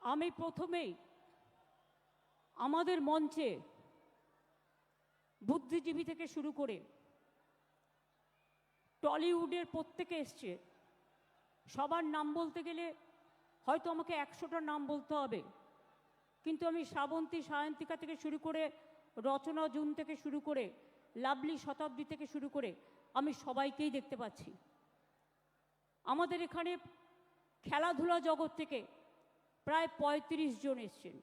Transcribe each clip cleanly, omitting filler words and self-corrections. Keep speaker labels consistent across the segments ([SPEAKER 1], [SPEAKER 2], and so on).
[SPEAKER 1] আমি প্রথমেই আমাদের মঞ্চে বুদ্ধিজীবী থেকে শুরু করে টলিউডের প্রত্যেকে এসছে, সবার নাম বলতে গেলে হয়তো আমাকে 100টা নাম বলতে হবে, কিন্তু আমি শ্রাবন্তী সায়ন্তিকা থেকে শুরু করে রচনা জুন থেকে শুরু করে লাভলি শতাব্দী থেকে শুরু করে আমি সবাইকেই দেখতে পাচ্ছি। আমাদের এখানে খেলাধুলা জগৎ থেকে প্রায় 35 জন এসছেন।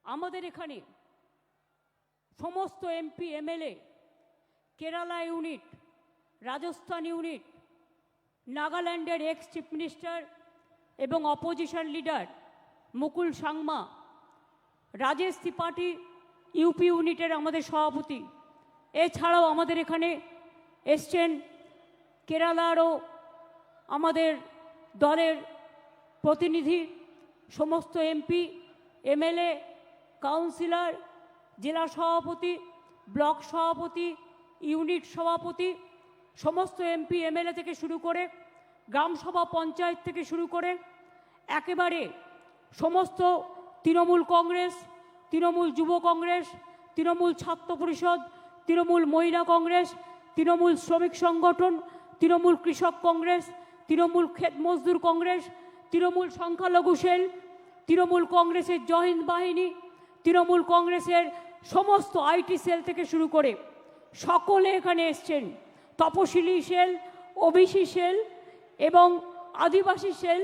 [SPEAKER 1] আমাদের এখানে সমস্ত MP MLA, Kerala unit, Rajasthan unit, নাগাল্যান্ডের এক্স চিফ মিনিস্টার এবং অপোজিশন লিডার মুকুল সাংমা, রাজেশ ত্রিপাঠী ইউপি ইউনিটের আমাদের সভাপতি, এছাড়াও আমাদের এখানে এসছেন কেরালারও আমাদের দলের প্রতিনিধি, সমস্ত এমপি এমএলএ, কাউন্সিলর, জেলা সভাপতি, ব্লক সভাপতি, ইউনিট সভাপতি, সমস্ত এমপি এমএলএ থেকে শুরু করে গ্রামসভা পঞ্চায়েত থেকে শুরু করে একেবারে সমস্ত তৃণমূল কংগ্রেস, তৃণমূল যুব কংগ্রেস, তৃণমূল ছাত্র পরিষদ, তৃণমূল মহিলা কংগ্রেস, তৃণমূল শ্রমিক সংগঠন, তৃণমূল কৃষক কংগ্রেস, তৃণমূল ক্ষেত মজদুর কংগ্রেস, তৃণমূল সংখ্যালঘু সেল, তৃণমূল কংগ্রেসের জহিন্দ বাহিনী, তৃণমূল কংগ্রেসের সমস্ত আইটি সেল থেকে শুরু করে সকলে এখানে এসছেন। তপশিলি সেল, ওবিসি সেল এবং আদিবাসী সেল,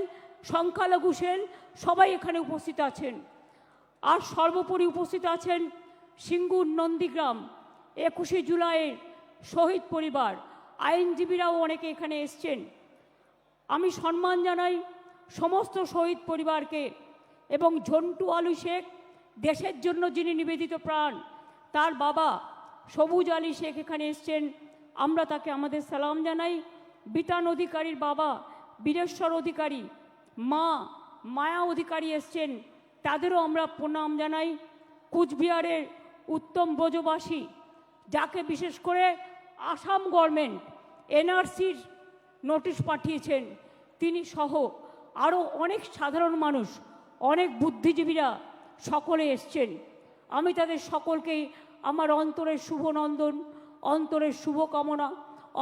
[SPEAKER 1] সংখ্যালঘু সেল সবাই এখানে উপস্থিত আছেন। আর সর্বোপরি উপস্থিত আছেন সিঙ্গুর নন্দীগ্রাম 21শে জুলাইয়ের শহীদ পরিবার, আইনজীবীরাও অনেকে এখানে এসছেন। আমি সম্মান জানাই সমস্ত শহীদ পরিবারকে এবং ঝন্টু আলী শেখ, দেশের জন্য যিনি নিবেদিত প্রাণ, তার বাবা সবুজ আলী শেখ এখানে এসছেন, আমরা তাকে আমাদের সালাম জানাই। বিতান অধিকারীর বাবা বীরেশ্বর অধিকারী, মা মায়া অধিকারী এসছেন, তাদেরও আমরা প্রণাম জানাই। কুচবিহারের উত্তম ব্রজবাসী, যাকে বিশেষ করে আসাম গভর্নমেন্ট এনআরসির নোটিশ পাঠিয়েছেন, তিনি সহ আরও অনেক সাধারণ মানুষ, অনেক বুদ্ধিজীবীরা সকলে এসছেন। আমি তাদের সকলকেই আমার অন্তরের শুভনন্দন, অন্তরের শুভকামনা,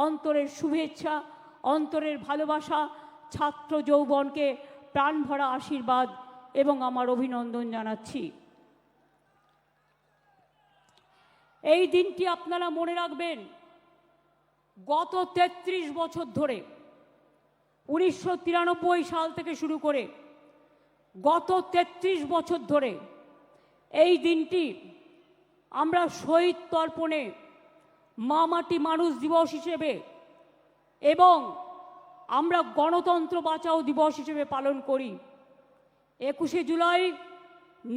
[SPEAKER 1] অন্তরের শুভেচ্ছা, অন্তরের ভালোবাসা, ছাত্র যৌবনকে প্রাণভরা আশীর্বাদ এবং আমার অভিনন্দন জানাচ্ছি। এই দিনটি আপনারা মনে রাখবেন, গত 33 বছর ধরে 1993 সাল থেকে শুরু করে গত 33 বছর ধরে এই দিনটি আমরা শহীদ তর্পণে, মা মাটি মানুষ দিবস হিসেবে এবং আমরা গণতন্ত্র বাঁচাও দিবস হিসেবে পালন করি। 21শে জুলাই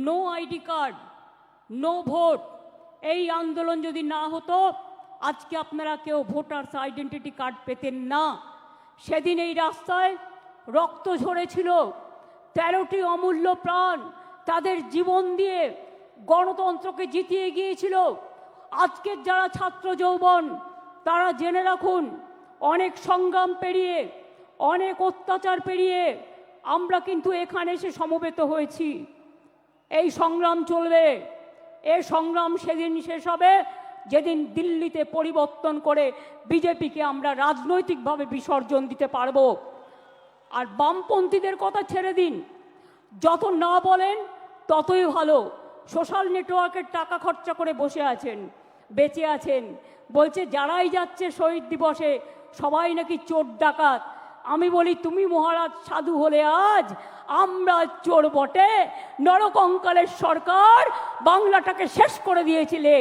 [SPEAKER 1] no ID card, no vote, এই আন্দোলন যদি না হতো আজকে আপনারা কেউ ভোটার্স আইডেন্টিটি কার্ড পেতেন না। সেদিন এই রাস্তায় রক্ত ঝরেছিল, 13টি অমূল্য প্রাণ তাদের জীবন দিয়ে গণতন্ত্রকে জিতিয়ে গিয়েছিল। আজকের যারা ছাত্র যৌবন, তারা জেনে রাখুন, অনেক সংগ্রাম পেরিয়ে, অনেক অত্যাচার পেরিয়ে আমরা কিন্তু এখানে এসে সমবেত হয়েছি। এই সংগ্রাম চলবে, এই সংগ্রাম সেদিন শেষ হবে যেদিন দিল্লিতে পরিবর্তন করে বিজেপিকে আমরা রাজনৈতিকভাবে বিসর্জন দিতে পারব। আর বামপন্থীদের কথা ছেড়ে দিন, যত না বলেন ততই ভালো। সোশ্যাল নেটওয়ার্কের টাকা খরচা করে বসে আছেন, বেঁচে আছেন, বলছে যারাই যাচ্ছে শহীদ দিবসে সবাই নাকি চোর ডাকাত। আমি বলি, তুমি মহারাজ সাধু হলে আজ আমরা চোর বটে। নরকঙ্কালের সরকার বাংলাটাকে শেষ করে দিয়েছিলে,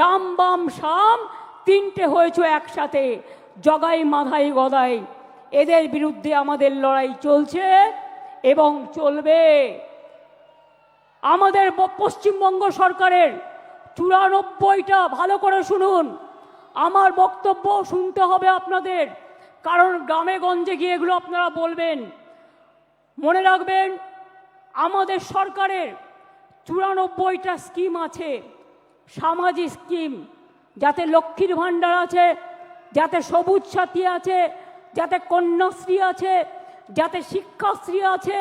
[SPEAKER 1] রাম বাম শাম তিনটে হয়েছে একসাথে, জগাই মাধাই গদাই। এদের বিরুদ্ধে আমাদের লড়াই চলছে এবং চলবে। আমাদের পশ্চিমবঙ্গ সরকারের 94টা, ভালো করে শুনুন, আমার বক্তব্য শুনতে হবে আপনাদের, কারণ গ্রামে গঞ্জে গিয়ে এগুলো আপনারা বলবেন। মনে রাখবেন, আমাদের সরকারের 94টা স্কিম আছে, সামাজিক স্কিম, যাতে লক্ষ্মীর ভাণ্ডার আছে, যাতে সবুজ সাথী আছে, যাতে কন্যাশ্রী আছে, যাতে শিক্ষাশ্রী আছে,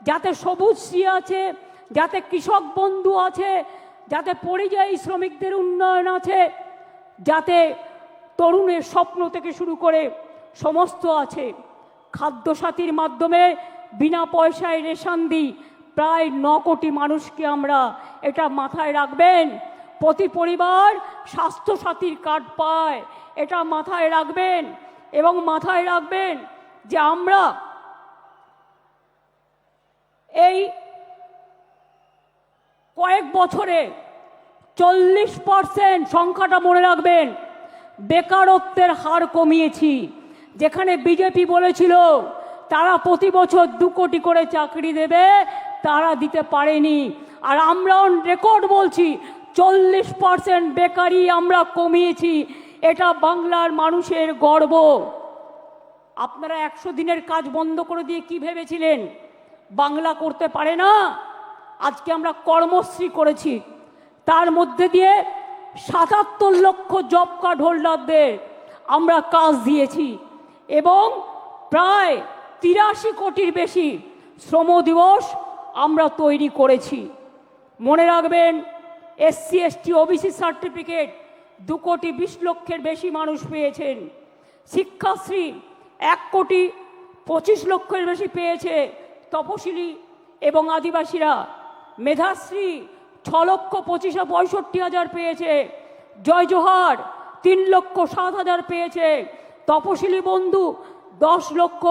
[SPEAKER 1] যাতে সবুজশ্রী আছে, যাতে কৃষক বন্ধু আছে, যাতে পরিযায়ী শ্রমিকদের উন্নয়ন আছে, যাতে তরুণের স্বপ্ন থেকে শুরু করে সমস্ত আছে। খাদ্যসাথীর মাধ্যমে বিনা পয়সায় রেশন দিই প্রায় 9 কোটি মানুষকে আমরা, এটা মাথায় রাখবেন। প্রতি পরিবার স্বাস্থ্যসাথীর কার্ড পায়, এটা মাথায় রাখবেন। এবং মাথায় রাখবেন যে আমরা এই কয়েক বছরে 40%, সংখ্যাটা মনে রাখবেন, বেকারত্বের হার কমিয়েছি। যেখানে বিজেপি বলেছিল তারা প্রতি বছর 2 কোটি করে চাকরি দেবে, তারা দিতে পারেনি। আর আমরা অন রেকর্ড বলছি 40% বেকারি আমরা কমিয়েছি। এটা বাংলার মানুষের গর্ব। আপনারা 100 দিনের কাজ বন্ধ করে দিয়ে কি ভেবেছিলেন বাংলা করতে পারে না? আজকে আমরা কর্মশ্রী করেছি, তার মধ্যে দিয়ে 77 লক্ষ জব কার্ড হোল্ডারদের আমরা কাজ দিয়েছি এবং প্রায় 83 কোটির বেশি শ্রম দিবস আমরা তৈরি করেছি। মনে রাখবেন, SC ST OBC সার্টিফিকেট 2 কোটি 20 লক্ষের বেশি মানুষ পেয়েছেন। শিক্ষাশ্রী 1 কোটি 25 লক্ষের বেশি পেয়েছে তপশিলি এবং আদিবাসীরা। মেধাশ্রী 6 লক্ষ 65 হাজার পেয়েছে। জয় জোহার 3 লক্ষ 7 হাজার পেয়েছে। তপশিলি বন্ধু 10 লক্ষ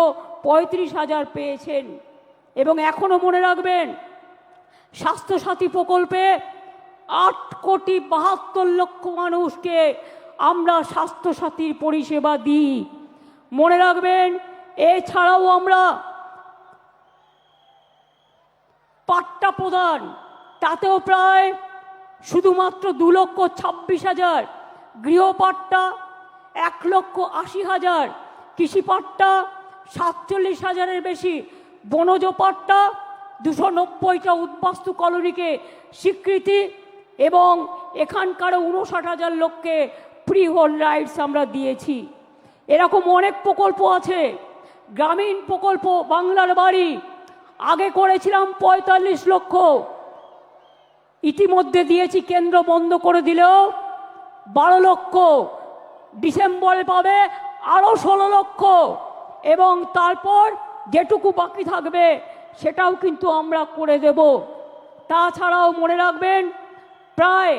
[SPEAKER 1] 35 হাজার পেয়েছেন। এবং এখনো মনে রাখবেন, স্বাস্থ্যসাথী প্রকল্পে 8 কোটি 72 লক্ষ মানুষকে আমরা স্বাস্থ্যসাথীর পরিষেবা দিই। মনে রাখবেন, এছাড়াও আমরা পাট্টা প্রদান, তাতেও প্রায় শুধুমাত্র 2 লক্ষ 26 হাজার, গৃহপাট্টা 1 লক্ষ 80 হাজার, কৃষিপাট্টা 47 হাজারের বেশি, বনজ পাট্টা 290টা উদ্বাস্তু কলোনিকে স্বীকৃতি এবং এখানকার 59 হাজার লোককে ফ্রি হোল্ড রাইটস আমরা দিয়েছি। এরকম অনেক প্রকল্প আছে। গ্রামীণ প্রকল্প বাংলার বাড়ি আগে করেছিলাম 45 লক্ষ, ইতিমধ্যে দিয়েছি, কেন্দ্র বন্ধ করে দিলেও 12 লক্ষ, ডিসেম্বরে পাবে আরও 16 লক্ষ এবং তারপর যেটুকু বাকি থাকবে সেটাও কিন্তু আমরা করে দেব। তাছাড়াও মনে রাখবেন, প্রায়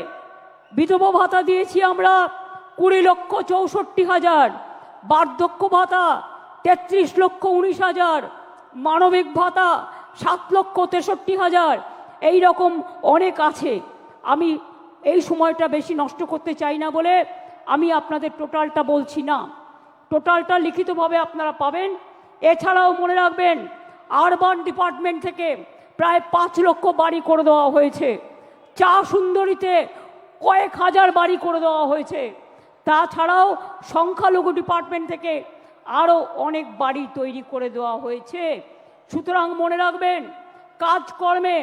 [SPEAKER 1] বিধবা ভাতা দিয়েছি আমরা 20 লক্ষ 64 হাজার, বার্ধক্য ভাতা 33 লক্ষ 19 হাজার, মানবিক ভাতা 7 লক্ষ 63 হাজার। এই রকম অনেক আছে। আমি এই সময়টা বেশি নষ্ট করতে চাই না বলে আমি আপনাদের টোটালটা বলছি না, টোটালটা লিখিতভাবে আপনারা পাবেন। এছাড়াও মনে রাখবেন, আরবান ডিপার্টমেন্ট থেকে প্রায় 5 লক্ষ বাড়ি করে দেওয়া হয়েছে। চা সুন্দরীতে কয়েক হাজার বাড়ি করে দেওয়া হয়েছে। তাছাড়াও সংখ্যালঘু ডিপার্টমেন্ট থেকে আরও অনেক বাড়ি তৈরি করে দেওয়া হয়েছে। সুতরাং মনে রাখবেন, কাজকর্মে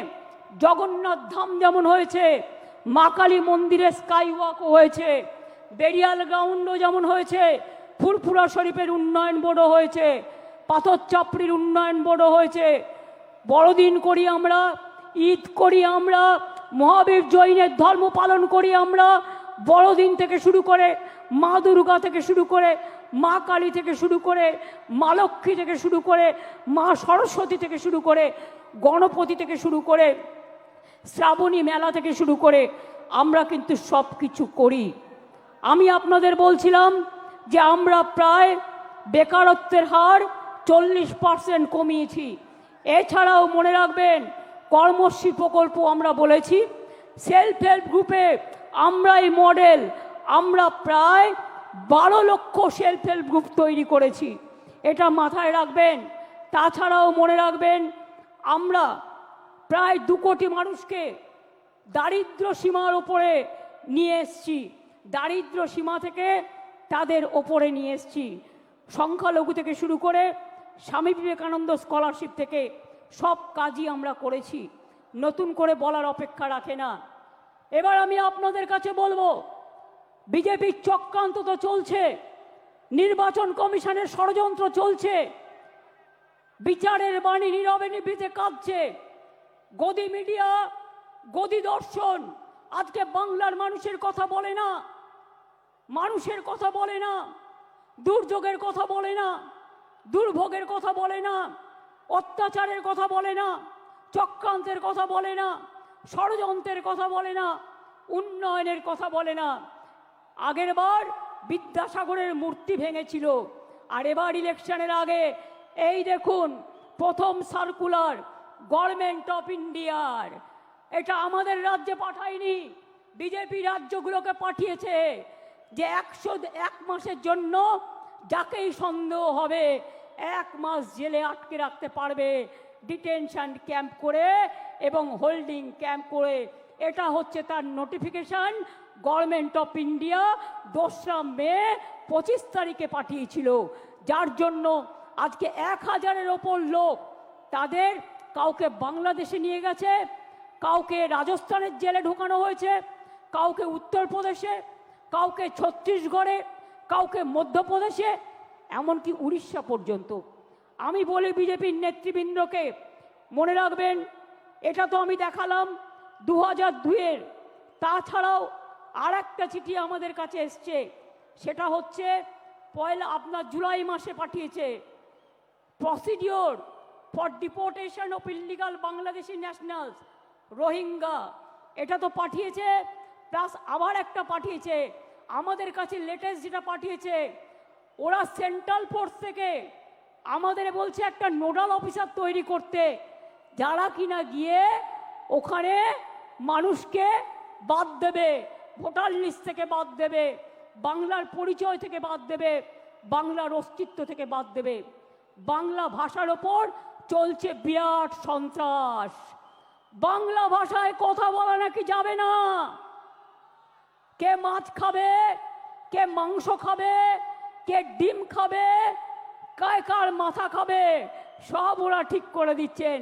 [SPEAKER 1] জগন্নাথ ধাম যেমন হয়েছে, মা কালী মন্দিরে স্কাই ওয়াকও হয়েছে, বেরিয়াল গ্রাউন্ডও যেমন হয়েছে, ফুরফুরা শরীফের উন্নয়ন বোর্ডও হয়েছে, পাথর চাপড়ির উন্নয়ন বোর্ডও হয়েছে। বড়দিন করি আমরা, ঈদ করি আমরা, মহাবীর জৈনের ধর্ম পালন করি আমরা। বড়দিন থেকে শুরু করে মা দুর্গা থেকে শুরু করে মা কালী থেকে শুরু করে মা লক্ষ্মী থেকে শুরু করে মা সরস্বতী থেকে শুরু করে গণপতি থেকে শুরু করে শ্রাবণী মেলা থেকে শুরু করে আমরা কিন্তু সব কিছু করি। আমি আপনাদের বলছিলাম যে আমরা প্রায় বেকারত্বের হার 40% কমিয়েছি। এছাড়াও মনে রাখবেন, কর্মশ্রী প্রকল্প আমরা বলেছি, সেলফ হেল্প গ্রুপে আমরা এই মডেল, আমরা প্রায় 12 লক্ষ সেলফ হেল্প গ্রুপ তৈরি করেছি, এটা মাথায় রাখবেন। তাছাড়াও মনে রাখবেন, আমরা প্রায় 2 কোটি মানুষকে দারিদ্র সীমার ওপরে নিয়ে এসছি, দারিদ্র সীমা থেকে তাদের ওপরে নিয়ে এসছি। সংখ্যালঘু থেকে শুরু করে স্বামী বিবেকানন্দ স্কলারশিপ থেকে সব কাজই আমরা করেছি, নতুন করে বলার অপেক্ষা রাখে না। এবার আমি আপনাদের কাছে বলবো, বিজেপির চক্রান্ত তো চলছে, নির্বাচন কমিশনের ষড়যন্ত্র চলছে, বিচারের বাণী নীরবে নিভৃতে কাঁদছে। গদি মিডিয়া, গদি দর্শন আজকে বাংলার মানুষের কথা বলে না, মানুষের কথা বলে না, দুর্যোগের কথা বলে না, দুর্ভোগের কথা বলে না, অত্যাচারের কথা বলে না, চক্রান্তের কথা বলে না, ষড়যন্ত্রের কথা বলে না, উন্নয়নের কথা বলে না। আগের বার বিদ্যাসাগরের মূর্তি ভেঙেছিল, আর এবার ইলেকশনের আগে এই দেখুন প্রথম সার্কুলার গভর্নমেন্ট অফ ইন্ডিয়ার, এটা আমাদের রাজ্যে পাঠায়নি, বিজেপি রাজ্যগুলোকে পাঠিয়েছে, যে 101 মাসের জন্য যাকেই সন্দেহ হবে 1 মাস জেলে আটকে রাখতে পারবে, ডিটেনশন ক্যাম্প করে এবং হোল্ডিং ক্যাম্প করে। এটা হচ্ছে তার নোটিফিকেশন গভর্নমেন্ট অফ ইন্ডিয়া 2রা মে 25 তারিখে পাঠিয়েছিল, যার জন্য আজকে 1000-এর ওপর লোক, তাদের কাউকে বাংলাদেশে নিয়ে গেছে, কাউকে রাজস্থানের জেলে ঢোকানো হয়েছে, কাউকে উত্তরপ্রদেশে, কাউকে ছত্তিশগড়ে, কাউকে মধ্যপ্রদেশে, এমনকি উড়িষ্যা পর্যন্ত। আমি বলি বিজেপির নেতৃবৃন্দকে, মনে রাখবেন এটা তো আমি দেখালাম 2002-এর, তাছাড়াও আর একটা চিঠি আমাদের কাছে এসছে, সেটা হচ্ছে আপনার জুলাই মাসে পাঠিয়েছে, procedure for deportation of illegal Bangladeshi nationals Rohingya, এটা তো পাঠিয়েছে, প্লাস আবার একটা পাঠিয়েছে আমাদের কাছে লেটেস্ট যেটা পাঠিয়েছে, ওরা সেন্ট্রাল ফোর্স থেকে আমাদের বলছে একটা নোডাল অফিসার তৈরি করতে, যারা কিনা গিয়ে ওখানে মানুষকে বাদ দেবে, ভোটার লিস্ট থেকে বাদ দেবে, বাংলার পরিচয় থেকে বাদ দেবে, বাংলার অস্তিত্ব থেকে বাদ দেবে। বাংলা ভাষার ওপর চলছে বিরাট সন্ত্রাস, বাংলা ভাষায় কথা বলা নাকি যাবে না, কে মাছ খাবে, কে মাংস খাবে, কে ডিম খাবে, কার মাথা খাবে, সব ওরা ঠিক করে দিচ্ছেন।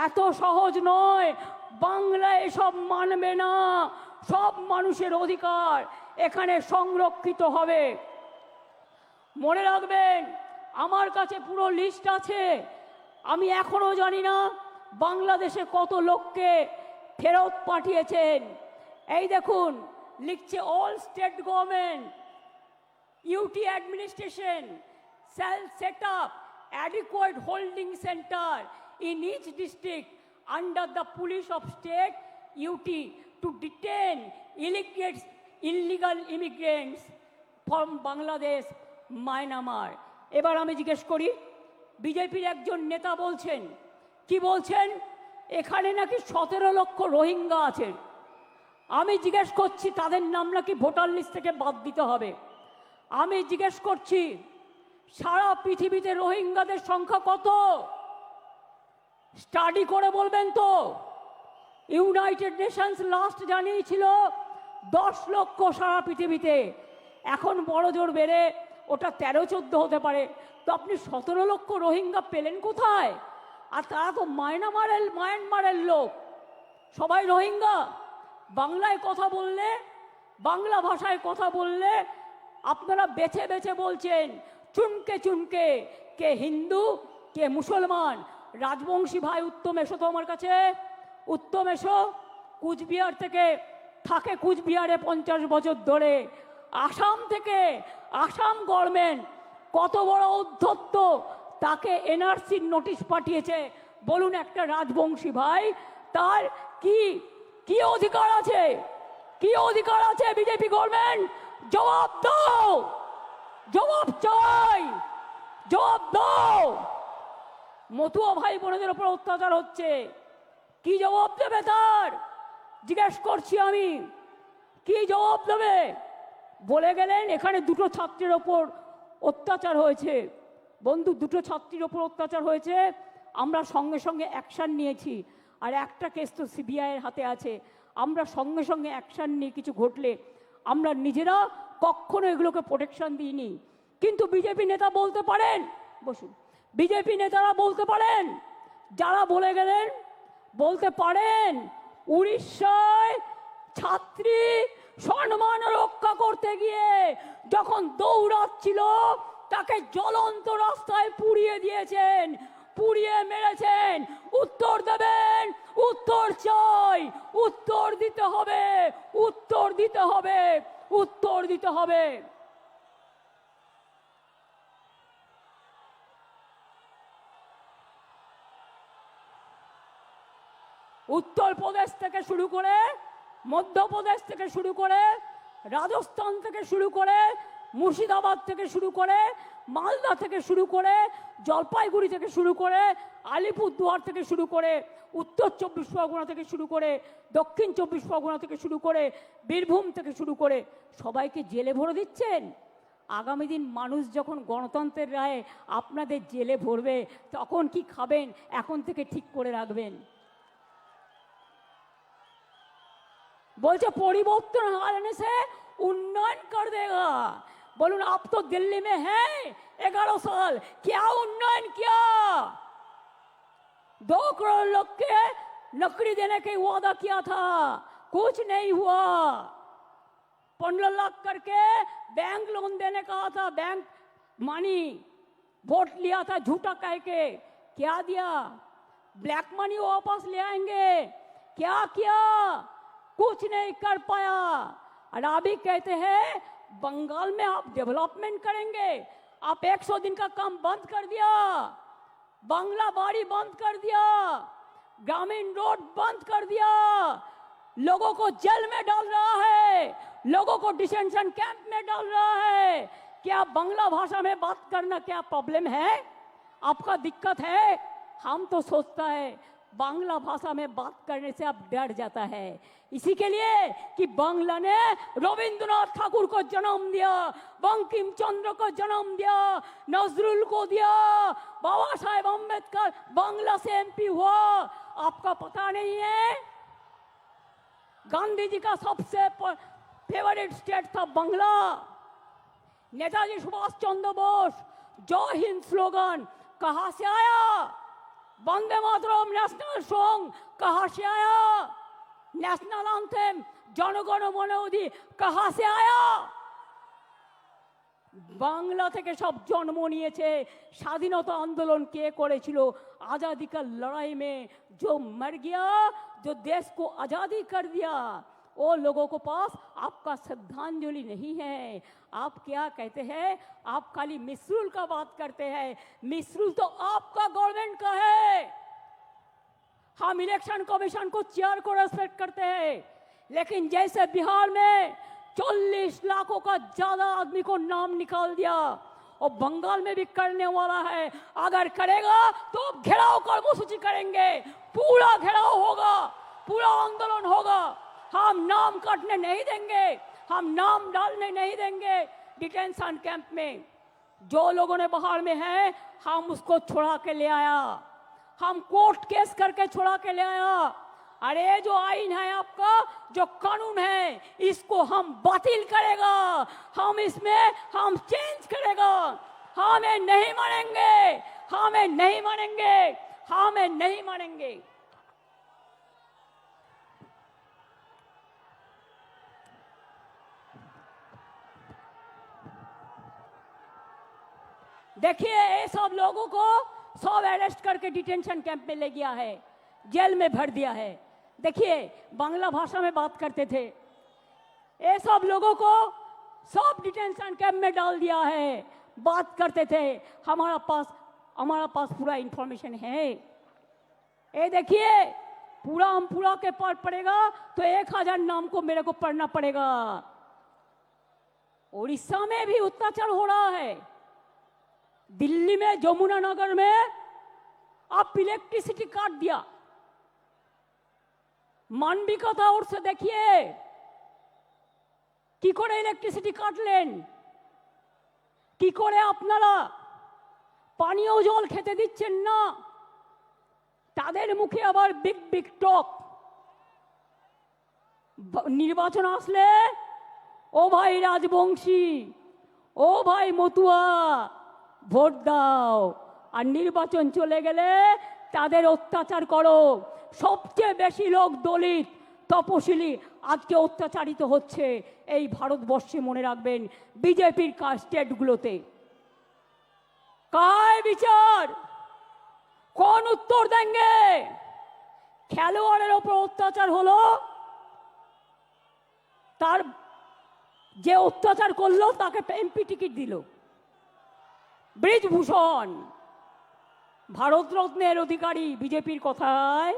[SPEAKER 1] এত সহজ নয়, বাংলা এসব মানবে না, সব মানুষের অধিকার এখানে সংরক্ষিত হবে। মনে রাখবেন আমার কাছে পুরো লিস্ট আছে, আমি এখনো জানি না বাংলাদেশে কত লোককে ফেরত পাঠিয়েছেন। এই দেখুন লিখছে, all state government UT administration shall set up adequate holding center in each district under the police of state UT to detain illegal immigrants from Bangladesh, Myanmar. এবার আমি জিজ্ঞেস করি, বিজেপির একজন নেতা বলছেন, কি বলছেন, এখানে নাকি 17 লক্ষ রোহিঙ্গা আছেন। আমি জিজ্ঞেস করছি তাদের নাম নাকি ভোটার লিস্ট থেকে বাদ দিতে হবে। আমি জিজ্ঞেস করছি সারা পৃথিবীতে রোহিঙ্গাদের সংখ্যা কত, স্টাডি করে বলবেন তো। ইউনাইটেড নেশনস লাস্ট জানিয়েছিল 10 লক্ষ সারা পৃথিবীতে, এখন বড় জোর বেড়ে ওটা 13-14 হতে পারে। তো আপনি 17 লক্ষ রোহিঙ্গা পেলেন কোথায়? আর তারা তো মায়ানমারের লোক, সবাই রোহিঙ্গা। বাংলায় কথা বললে, বাংলা ভাষায় কথা বললে আপনারা বেছে বেছে বলছেন, চুনকে চুনকে, কে হিন্দু কে মুসলমান। রাজবংশী ভাই উত্তম এসো তো আমার কাছে, উত্তম এসো, কুচবিহার থেকে থাকে, কুচবিহারে 50 বছর ধরে। আসাম থেকে, আসাম গভর্নমেন্ট কত বড় উদ্ধত্ত, তাকে এনআরসির নোটিশ পাঠিয়েছে। বলুন একটা রাজবংশী ভাই তার কি কি অধিকার আছে, কি অধিকার আছে? বিজেপি গভর্নমেন্ট জবাব দাও, জবাব চাই, জবাব দাও। মতুয়া ভাই বোনদের উপর অত্যাচার হচ্ছে, কি জবাব দেবে তার? জিজ্ঞেস করছি আমি, কি জবাব দেবে? বলে গেলেন এখানে 2টো ছাত্রের ওপর অত্যাচার হয়েছে। বন্ধু, 2টো ছাত্রীর ওপর অত্যাচার হয়েছে, আমরা সঙ্গে সঙ্গে অ্যাকশান নিয়েছি। আর একটা কেস তো সিবিআইয়ের হাতে আছে, আমরা সঙ্গে সঙ্গে অ্যাকশান নিয়ে কিছু ঘটলে আমরা নিজেরা কখনো এগুলোকে প্রোটেকশন দিইনি। কিন্তু বিজেপি নেতা বলতে পারেন, বসুন, বিজেপি নেতারা বলতে পারেন, যারা বলে গেলেন বলতে পারেন উড়িষ্যায় ছাত্রী সম্মান রক্ষা করতে গিয়ে যখন দৌড়াচ্ছিল তাকে জ্বলন্ত রাস্তায় পুড়িয়ে দিয়েছেন। পুড়িয়ে মেরেছেন, উত্তর দেবেন। উত্তর চাই, উত্তর দিতে হবে, উত্তর দিতে হবে, উত্তর দিতে হবে। উত্তরপ্রদেশ থেকে শুরু করে, মধ্যপ্রদেশ থেকে শুরু করে, রাজস্থান থেকে শুরু করে, মুর্শিদাবাদ থেকে শুরু করে, মালদা থেকে শুরু করে, জলপাইগুড়ি থেকে শুরু করে, আলিপুরদুয়ার থেকে শুরু করে, উত্তর 24 পরগনা থেকে শুরু করে, দক্ষিণ 24 পরগনা থেকে শুরু করে, বীরভূম থেকে শুরু করে সবাইকে জেলে ভরে দিচ্ছেন। আগামী দিন মানুষ যখন গণতন্ত্রের রায়ে আপনাদের জেলে ভরবে তখন কি খাবেন এখন থেকে ঠিক করে রাখবেন। बोलते परिवर्तन आने से उन्नयन कर देगा। बोलून आप तो दिल्ली में हैं 11 साल, क्या उन्नयन किया? 2 करोड़ लोग के नौकरी देने का वादा किया था, कुछ नहीं हुआ। 15 लाख करके बैंक लोन देने का था, बैंक मनी वोट लिया था झूठा कह के, क्या दिया? ब्लैक मनी वापस ले आएंगे, क्या किया? कुछ नहीं कर पाया। और अभी कहते हैं बंगाल में आप डेवलपमेंट करेंगे, आप 100 दिन का काम बंद कर दिया, बांग्ला बाड़ी बंद कर दिया, ग्रामीण रोड बंद कर दिया, लोगों को जेल में डाल रहा है, लोगों को डिटेंशन कैंप में डाल रहा है। क्या बांग्ला भाषा में बात करना क्या प्रॉब्लम है? आपका दिक्कत है? हम तो सोचता है बांग्ला भाषा में बात करने से अब डर जाता है, इसी के लिए कि बांग्ला ने रविंद्रनाथ ठाकुर को जन्म दिया, बंकिम चंद्र को जन्म दिया, नजरुल को दिया, बाबा साहेब अम्बेडकर बांग्ला से एमपी हुआ। आपका पता नहीं है? गांधी जी का सबसे फेवरेट स्टेट था बांग्ला। नेताजी सुभाष चंद्र बोस जय हिंद स्लोगन कहां से आया? वंदे मातरम नेशनल सॉन्ग कहां से आया? नेशनल एंथम जनगण मन अधि कहां से आया? बांग्ला থেকে সব জন্ম নিয়েছে। স্বাধীনতা आंदोलन কে করেছিল? आजादी का लड़ाई में जो मर गया, जो देश को आजादी कर दिया, वो लोगों को पास आपका श्रद्धांजलि नहीं है। आप क्या कहते हैं? आप खाली मिसरूल का बात करते हैं। मिसरूल तो आपका गवर्नमेंट का है। हम इलेक्शन कमीशन को चेयर को रेस्पेक्ट करते हैं, लेकिन जैसे बिहार में 40 लाखों का ज्यादा आदमी को नाम निकाल दिया, और बंगाल में भी करने वाला है। अगर करेगा तो घेराव कर्मसूची करेंगे, पूरा घेराव होगा, पूरा आंदोलन होगा। हम नाम काटने नहीं देंगे, हम नाम डालने नहीं देंगे डिटेंशन कैंप में। जो लोगों ने बाहर में है हम उसको छुड़ा के ले आया, हम कोर्ट केस करके छुड़ा के ले आया। अरे जो आईन है आपका, जो कानून है, इसको हम बातिल करेगा, हम इसमें हम चेंज करेगा। हमें नहीं मानेंगे, हमें नहीं मानेंगे, हमें नहीं मानेंगे। देखिए ये सब लोगों को सब अरेस्ट करके डिटेंशन कैंप में ले गया है, जेल में भर दिया है। देखिए बांग्ला भाषा में बात करते थे, ये सब लोगों को सब डिटेंशन कैंप में डाल दिया है, बात करते थे। हमारा पास पूरा इंफॉर्मेशन है। ये देखिए पूरा के पार पड़ेगा तो 1000 नाम को मेरे को पढ़ना पड़ेगा। उड़ीसा में भी अत्याचार हो रहा है, दिल्ली में जमुना नगर में आप इलेक्ट्रिसिटी काट दिया, मानविकता और से देखिए কি করে ইলেকট্রিসিটি কাটলেন, কি করে আপনারা পানীয় জল খেতে দিচ্ছেন না, তাদের মুখে আবার বিগ বিগ টক। নির্বাচন আসলে ও ভাই রাজবংশী, ও ভাই মতুয়া ভোট দাও, আর নির্বাচন চলে গেলে তাদের অত্যাচার করো। সবচেয়ে বেশি লোক দলিত তপশিলি আজকে অত্যাচারিত হচ্ছে এই ভারতবর্ষে, মনে রাখবেন বিজেপির স্টেটগুলোতে। কায় বিচার, कौन उत्तर देंगे? খেলোয়াড়ের ওপর অত্যাচার হলো, তার যে অত্যাচার করলো তাকে এমপি টিকিট দিল। ব্রিজভূষণ ভারতরত্নের অধিকারী বিজেপির কথায়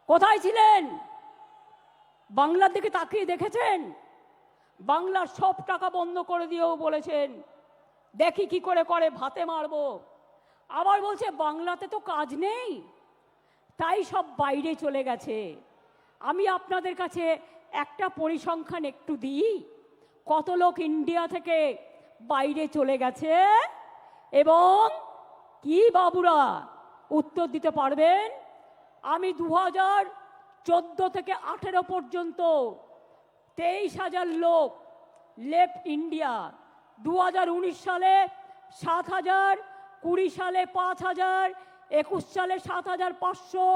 [SPEAKER 1] কোথায় ছিলেন? বাংলার দিকে তাকিয়ে দেখেছেন? বাংলার সব টাকা বন্ধ করে দিয়েও বলেছেন দেখি কি করে করে ভাতে মারবো। আবার বলছে বাংলাতে তো কাজ নেই, তাই সব বাইরে চলে গেছে। আমি আপনাদের কাছে একটা পরিসংখ্যান একটু দিই, কত লোক ইন্ডিয়া থেকে বাইরে চলে গেছে এবং কি বাবুরা উত্তর দিতে পারবেন? আমি 2014 থেকে 18 পর্যন্ত 23,000 লোক লেফট ইন্ডিয়া। 2019 সালে 7,000, 20 সালে 5,000, 21 সালে 7,500,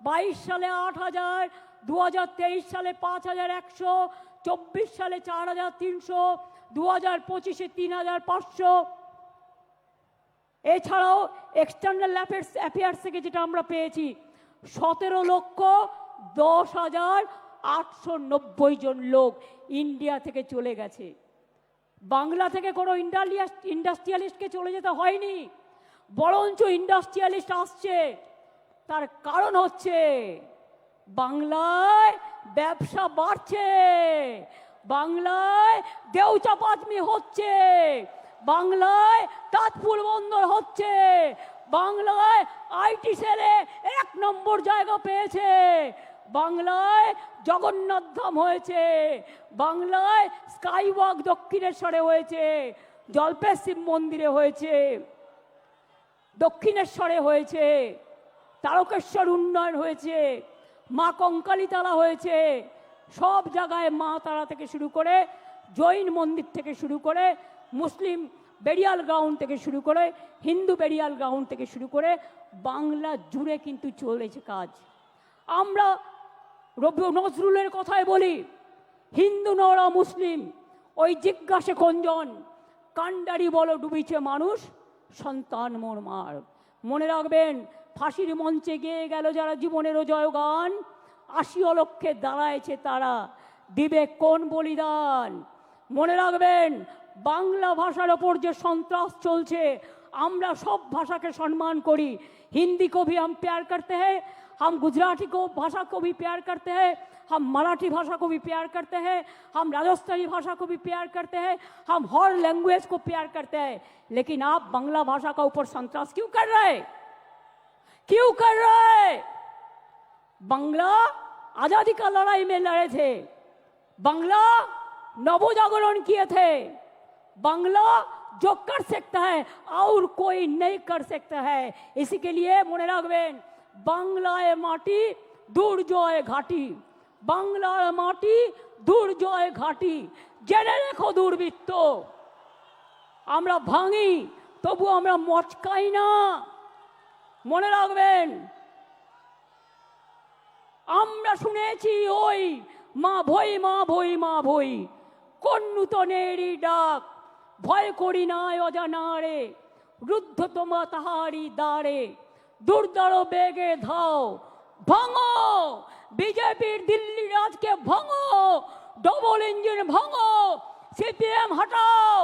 [SPEAKER 1] 22 সালে 8,000, 2023 সালে 5,100, 24 সালে 4,300, 2025-এ 3,500। এছাড়াও এক্সটার্নাল অ্যাফেয়ার্স থেকে যেটা আমরা পেয়েছি 17,10,890 জন লোক ইন্ডিয়া থেকে চলে গেছে। বাংলা থেকে কোনো ইন্ডাস্ট্রিয়ালিস্টকে চলে যেতে হয়নি, বরঞ্চ ইন্ডাস্ট্রিয়ালিস্ট আসছে। তার কারণ হচ্ছে বাংলায় ব্যবসা বাড়ছে, বাংলায় দেউচাপাতমি হচ্ছে, বাংলায় তাজপুর বন্দর হচ্ছে, বাংলায় আইটি সেলে 1 নম্বর জায়গা পেয়েছে, বাংলায় জগন্নাথ ধাম হয়েছে, বাংলায় স্কাইওয়াক দক্ষিণেশ্বরে হয়েছে, জল্পেশ শিব মন্দিরে হয়েছে, দক্ষিণেশ্বরে হয়েছে, তারকেশ্বর উন্নয়ন হয়েছে, মা কঙ্কালীতলা হয়েছে। সব জায়গায় মা তারা থেকে শুরু করে, জৈন মন্দির থেকে শুরু করে, মুসলিম বেরিয়াল গ্রাউন্ড থেকে শুরু করে, হিন্দু বেরিয়াল গ্রাউন্ড থেকে শুরু করে বাংলা জুড়ে কিন্তু চলেছে কাজ। আমরা রবি নজরুলের কথায় বলি, হিন্দু নরা মুসলিম ওই জিজ্ঞাসে কোনজন, কান্ডারি বলো ডুবিছে মানুষ, সন্তান মোর মার। মনে রাখবেন, ফাঁসির মঞ্চে গেয়ে গেল যারা জীবনেরও জয়গান, 80 লক্ষে দাঁড়ায়ছে তারা, দিবে কোন বলিদান। মনে রাখবেন, বাংলা ভাষার ওপর যে সন্ত্রাস চলছে, আমরা সব ভাষাকে সম্মান করি। हिंदी को भी हम प्यार करते हैं, हम गुजराती को भाषा को भी प्यार करते हैं, हम मराठी भाषा को भी प्यार करते हैं, हम राजस्थानी भाषा को भी प्यार करते हैं, हम हर लैंग्वेज को प्यार करते हैं। लेकिन आप बांग्ला भाषा का ऊपर संतरास क्यों कर रहे? क्यों कर रहे? बांग्ला आजादी का लड़ाई में लड़े थे, बांग्ला नवजागरण किए थे, बांग्ला जो कर सकता है और कोई नहीं कर सकता है। इसी के लिए মনে রাখবেন, বাংলায় মাটি দুর্জয় ঘাটি, বাংলার মাটি দুর্জয় ঘাটি। জেনে রেখো দুর্বৃত্ত, আমরা ভাঙি তবু আমরা মচকাই না। মনে রাখবেন, আমরা শুনেছি ওই মা ভই মা ভই মা ভই, কোন নূতনেরই ডাক, ভয় করি নাই অজানারে, রুদ্ধ তোমা তাহারি দ্বারে, দুর্দার বেগে ধাও, ভাঙো বিজেপির দিল্লি রাজকে, ভাঙো ডবল ইঞ্জিন, ভাঙো সিপিএম হটাও,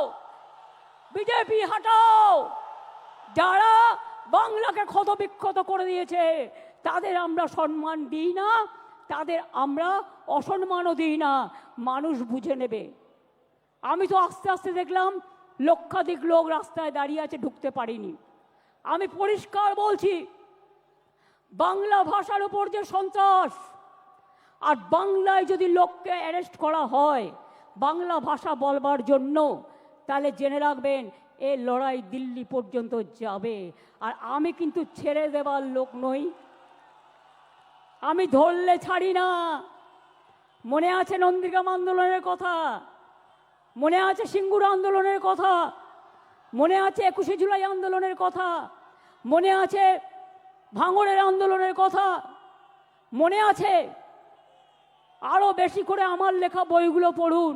[SPEAKER 1] বিজেপি হটাও। যারা বাংলাকে ক্ষতবিক্ষত করে দিয়েছে তাদের আমরা সম্মান দিই না, তাদের আমরা অসম্মানও দিই না, মানুষ বুঝে নেবে। আমি তো আস্তে আস্তে দেখলাম লক্ষাধিক লোক রাস্তায় দাঁড়িয়ে আছে, ঢুকতে পারিনি। আমি পরিষ্কার বলছি, বাংলা ভাষার উপর যে সন্ত্রাস, আর বাংলায় যদি লোককে অ্যারেস্ট করা হয় বাংলা ভাষা বলবার জন্য, তাহলে জেনে রাখবেন এই লড়াই দিল্লি পর্যন্ত যাবে। আর আমি কিন্তু ছেড়ে দেবার লোক নই, আমি ধরলে ছাড়ি না। মনে আছে নন্দীগ্রাম আন্দোলনের কথা, মনে আছে সিঙ্গুর আন্দোলনের কথা, মনে আছে 21শে জুলাই আন্দোলনের কথা, মনে আছে ভাঙড়ের আন্দোলনের কথা, মনে আছে। আরো বেশি করে আমার লেখা বইগুলো পড়ুন,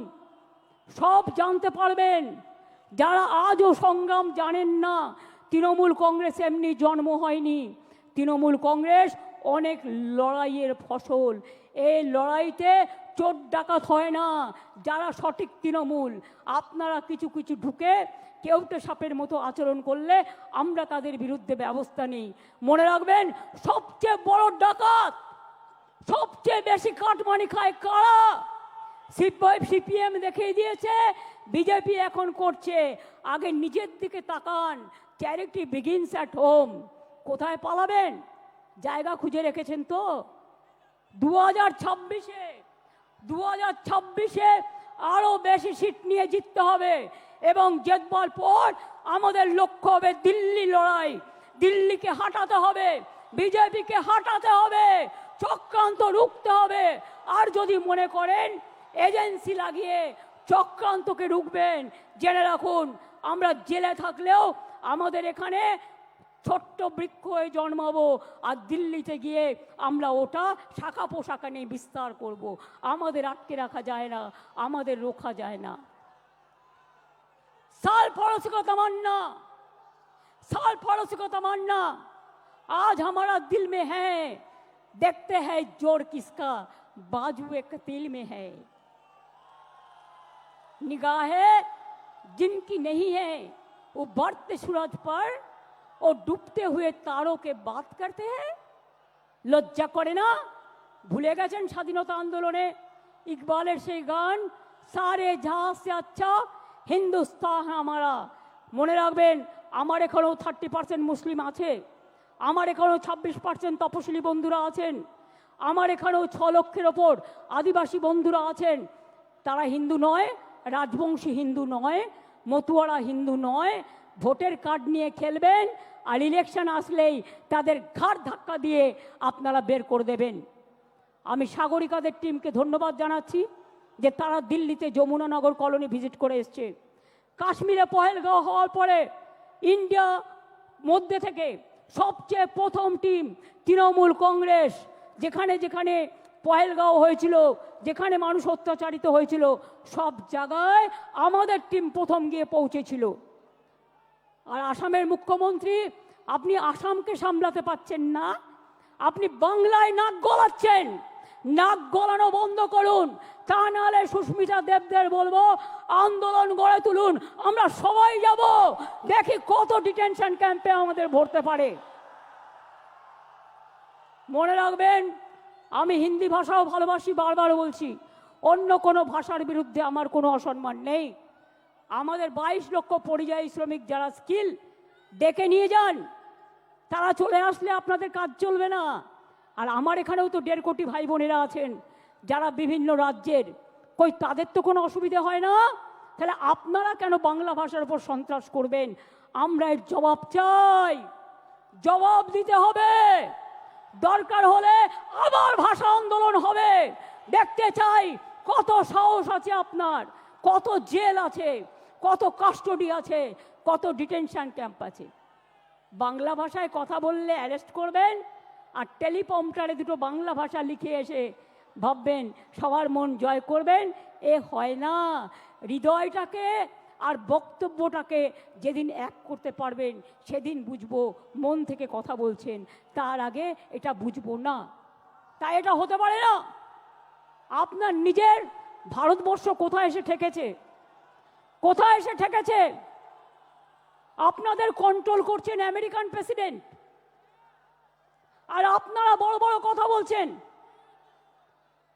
[SPEAKER 1] সব জানতে পারবেন। যারা আজও সংগ্রাম জানেন না তৃণমূল কংগ্রেস এমনি জন্ম হয়নি। তৃণমূল কংগ্রেস অনেক লড়াইয়ের ফসল। এই লড়াইতে চোর ডাকাত হয় না যারা সঠিক তৃণমূল। আপনারা কিছু কিছু ঢুকে কেউটে সাপের মতো আচরণ করলে আমরা তাদের বিরুদ্ধে ব্যবস্থা নিই। মনে রাখবেন, সবচেয়ে বড় ডাকাত, সবচেয়ে বেশি কাটমানি খায় কারা? সিপিএম দেখিয়ে দিয়েছে, বিজেপি এখন করছে। আগে নিজের দিকে তাকান। Charity begins at home. কোথায় পালাবেন? জায়গা খুঁজে রেখেছেন তো? 2026-এ আরো বেশি সিট নিয়ে জিততে হবে এবং জেতবার পর আমাদের লক্ষ্য হবে দিল্লি লড়াই। দিল্লিকে হাঁটাতে হবে, বিজেপিকে হাঁটাতে হবে, চক্রান্ত রুখতে হবে। আর যদি মনে করেন এজেন্সি লাগিয়ে চক্রান্তকে রুখবেন, জেনে রাখুন আমরা জেলে থাকলেও আমাদের এখানে ছোট্ট বৃক্ষ হয়ে জন্মাবো, আর দিল্লিতে গিয়ে আমরা ওটা শাখা পোশাকা নিয়ে বিস্তার করব। আমাদের আটকে রাখা যায় না, আমাদের রোখা যায় না। साल पड़ोसी को तमन्ना, साल पड़ोसी को तमन्ना आज हमारा दिल में है। देखते हैं जोर किसका बाजू एक तिल में है। निगाहें जिनकी नहीं है वो बढ़ते सूरज पर और डूबते हुए तारों के बात करते हैं। লজ্জা করে না? ভুলে গেছেন স্বাধীনতা আন্দোলনে ইকবালের সেই গান, সারে জাহাজ সে আচ্ছা হিন্দুস্তান আমারা। মনে রাখবেন, আমার এখানেও 30% মুসলিম আছে, আমার এখানেও 26% তপশিলি বন্ধুরা আছেন, আমার এখানেও 6 লক্ষের ওপর আদিবাসী বন্ধুরা আছেন। তারা হিন্দু নয়, রাজবংশী হিন্দু নয়, মতুয়ারা হিন্দু নয়। ভোটের কার্ড নিয়ে খেলবেন আর ইলেকশন আসলেই তাদের ঘাড় ধাক্কা দিয়ে আপনারা বের করে দেবেন। আমি সাগরিকাদের টিমকে ধন্যবাদ জানাচ্ছি যে তারা দিল্লিতে যমুনানগর কলোনি ভিজিট করে এসছে। কাশ্মীরে পহেলগাঁও হওয়ার পরে ইন্ডিয়া মধ্যে থেকে সবচেয়ে প্রথম টিম তৃণমূল কংগ্রেস। যেখানে যেখানে পহেলগাঁও হয়েছিল, যেখানে মানুষ অত্যাচারিত হয়েছিল, সব জায়গায় আমাদের টিম প্রথম গিয়ে পৌঁছেছিল। আর আসামের মুখ্যমন্ত্রী, আপনি আসামকে সামলাতে পারছেন না, আপনি বাংলায় নাক গলাচ্ছেন। নাক গলানো বন্ধ করুন, তা নাহলে সুস্মিতা দেবদের বলবো আন্দোলন গড়ে তুলুন। আমরা সবাই যাব, দেখি কত ডিটেনশন ক্যাম্পে আমাদের ভরতে পারে। মনে রাখবেন, আমি হিন্দি ভাষাও ভালোবাসি, বারবার বলছি, অন্য কোনো ভাষার বিরুদ্ধে আমার কোনো অসম্মান নেই। আমাদের 22 লক্ষ পরিযায়ী শ্রমিক যারা স্কিল, ডেকে নিয়ে যান। তারা চলে আসলে আপনাদের কাজ চলবে না। আর আমার এখানেও তো 1.5 কোটি ভাই বোনেরা আছেন যারা বিভিন্ন রাজ্যের, কই তাদের তো কোনো অসুবিধা হয় না? তাহলে আপনারা কেন বাংলা ভাষার উপর সন্ত্রাস করবেন? আমরা এর জবাব চাই, জবাব দিতে হবে। দরকার হলে আবার ভাষা আন্দোলন হবে। দেখতে চাই কত সাহস আছে আপনার, কত জেল আছে, কত কাস্টডি আছে, কত ডিটেনশন ক্যাম্প আছে। বাংলা ভাষায় কথা বললে অ্যারেস্ট করবেন, আর টেলিপ্রম্পটারে দুটো বাংলা ভাষা লিখে এসে ভাববেন সবার মন জয় করবেন। এ হয় না। হৃদয়টাকে আর বক্তব্যটাকে যেদিন এক করতে পারবেন সেদিন বুঝবো মন থেকে কথা বলছেন, তার আগে এটা বুঝবো না। তাই এটা হতে পারে না। আপনার নিজের ভারতবর্ষ কোথায় এসে ঠেকেছে? কোথায় এসে ঠেকেছে? আপনাদের কন্ট্রোল করছেন আমেরিকান প্রেসিডেন্ট, আর আপনারা বড় বড় কথা বলছেন।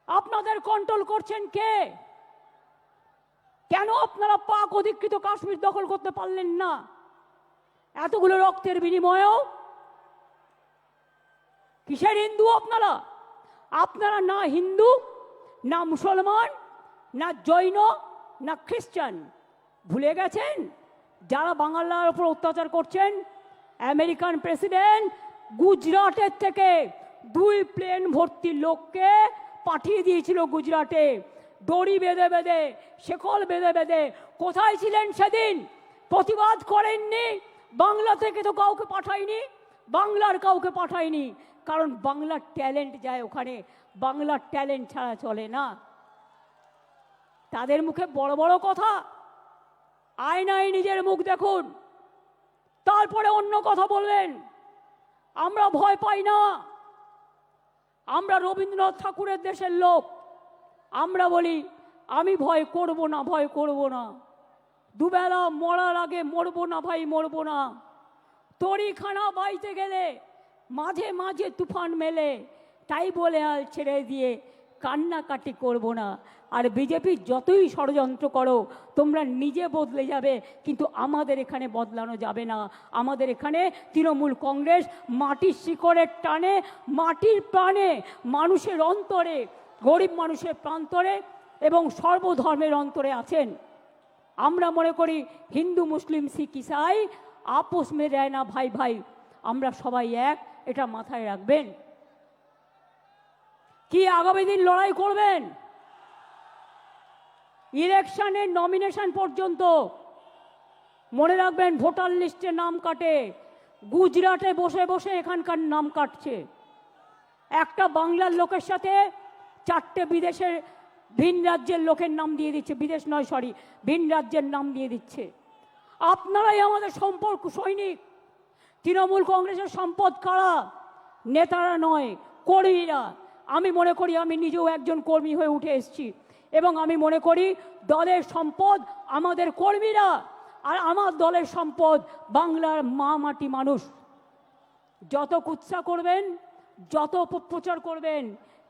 [SPEAKER 1] আপনাদের কন্ট্রোল করছেন কে? কেন আপনারা পাক অধিকৃত কাশ্মীর দখল করতে পারলেন না এতগুলো রক্তের বিনিময়েও? কিসের হিন্দু আপনারা? আপনারা না হিন্দু, না মুসলমান, না জৈন, না খ্রিস্টান। ভুলে গেছেন যারা বাংলার উপর অত্যাচার করছেন? আমেরিকান প্রেসিডেন্ট গুজরাটের থেকে 2 প্লেন ভর্তি লোককে পাঠিয়ে দিয়েছিল গুজরাটে, দড়ি বেঁধে বেঁধে, শেকল বেঁধে বেঁধে। কোথায় ছিলেন সেদিন? প্রতিবাদ করেননি। বাংলা থেকে তো কাউকে পাঠায়নি, বাংলার কাউকে পাঠায়নি, কারণ বাংলার ট্যালেন্ট যায় ওখানে। বাংলার ট্যালেন্ট ছাড়া চলে না। তাদের মুখে বড় বড় কথা, আয়নায় নিজের মুখ দেখুন। তারপরে অন্য কথা বলবেন। আমরা ভয় পাই না, আমরা রবীন্দ্রনাথ ঠাকুরের দেশের লোক। আমরা বলি আমি ভয় করব না, ভয় করব না, দুবেলা মরার আগে মরবো না ভাই, মরবো না। তরিখানা বাইতে গেলে মাঝে মাঝে তুফান মেলে, তাই বলে আর ছেড়ে দিয়ে কান্নাকাটি করব না। আর বিজেপি যতই ষড়যন্ত্র করো তোমরা নিজে বদলে যাবে, কিন্তু আমাদের এখানে বদলানো যাবে না। আমাদের এখানে তৃণমূল কংগ্রেস মাটির শিকড়ের টানে, মাটির প্রাণে, মানুষের অন্তরে, গরিব মানুষের প্রান্তরে এবং সর্বধর্মের অন্তরে আছেন। আমরা মনে করি হিন্দু মুসলিম শিখ ইসাই আপোষ মে রয় না ভাই ভাই, আমরা সবাই এক, এটা মাথায় রাখবেন। কি আগামী দিন লড়াই করবেন? ইলেকশনের নমিনেশন পর্যন্ত মনে রাখবেন, ভোটার লিস্টে নাম কাটে, গুজরাটে বসে বসে এখানকার নাম কাটছে। একটা বাংলার লোকের সাথে 4টে বিদেশের ভিন রাজ্যের লোকের নাম দিয়ে দিচ্ছে, বিদেশ নয় সরি, ভিন রাজ্যের নাম দিয়ে দিচ্ছে। আপনারাই আমাদের সম্পর্ক সৈনিক। তৃণমূল কংগ্রেসের সম্পদ কারা? নেতারা নয়, কর্মীরা। আমি মনে করি, আমি নিজেও একজন কর্মী হয়ে উঠে এসেছি, এবং আমি মনে করি দলের সম্পদ আমাদের কর্মীরা, আর আমার দলের সম্পদ বাংলার মা মাটি মানুষ। যত কুৎসা করবেন, যত অপপ্রচার করবেন,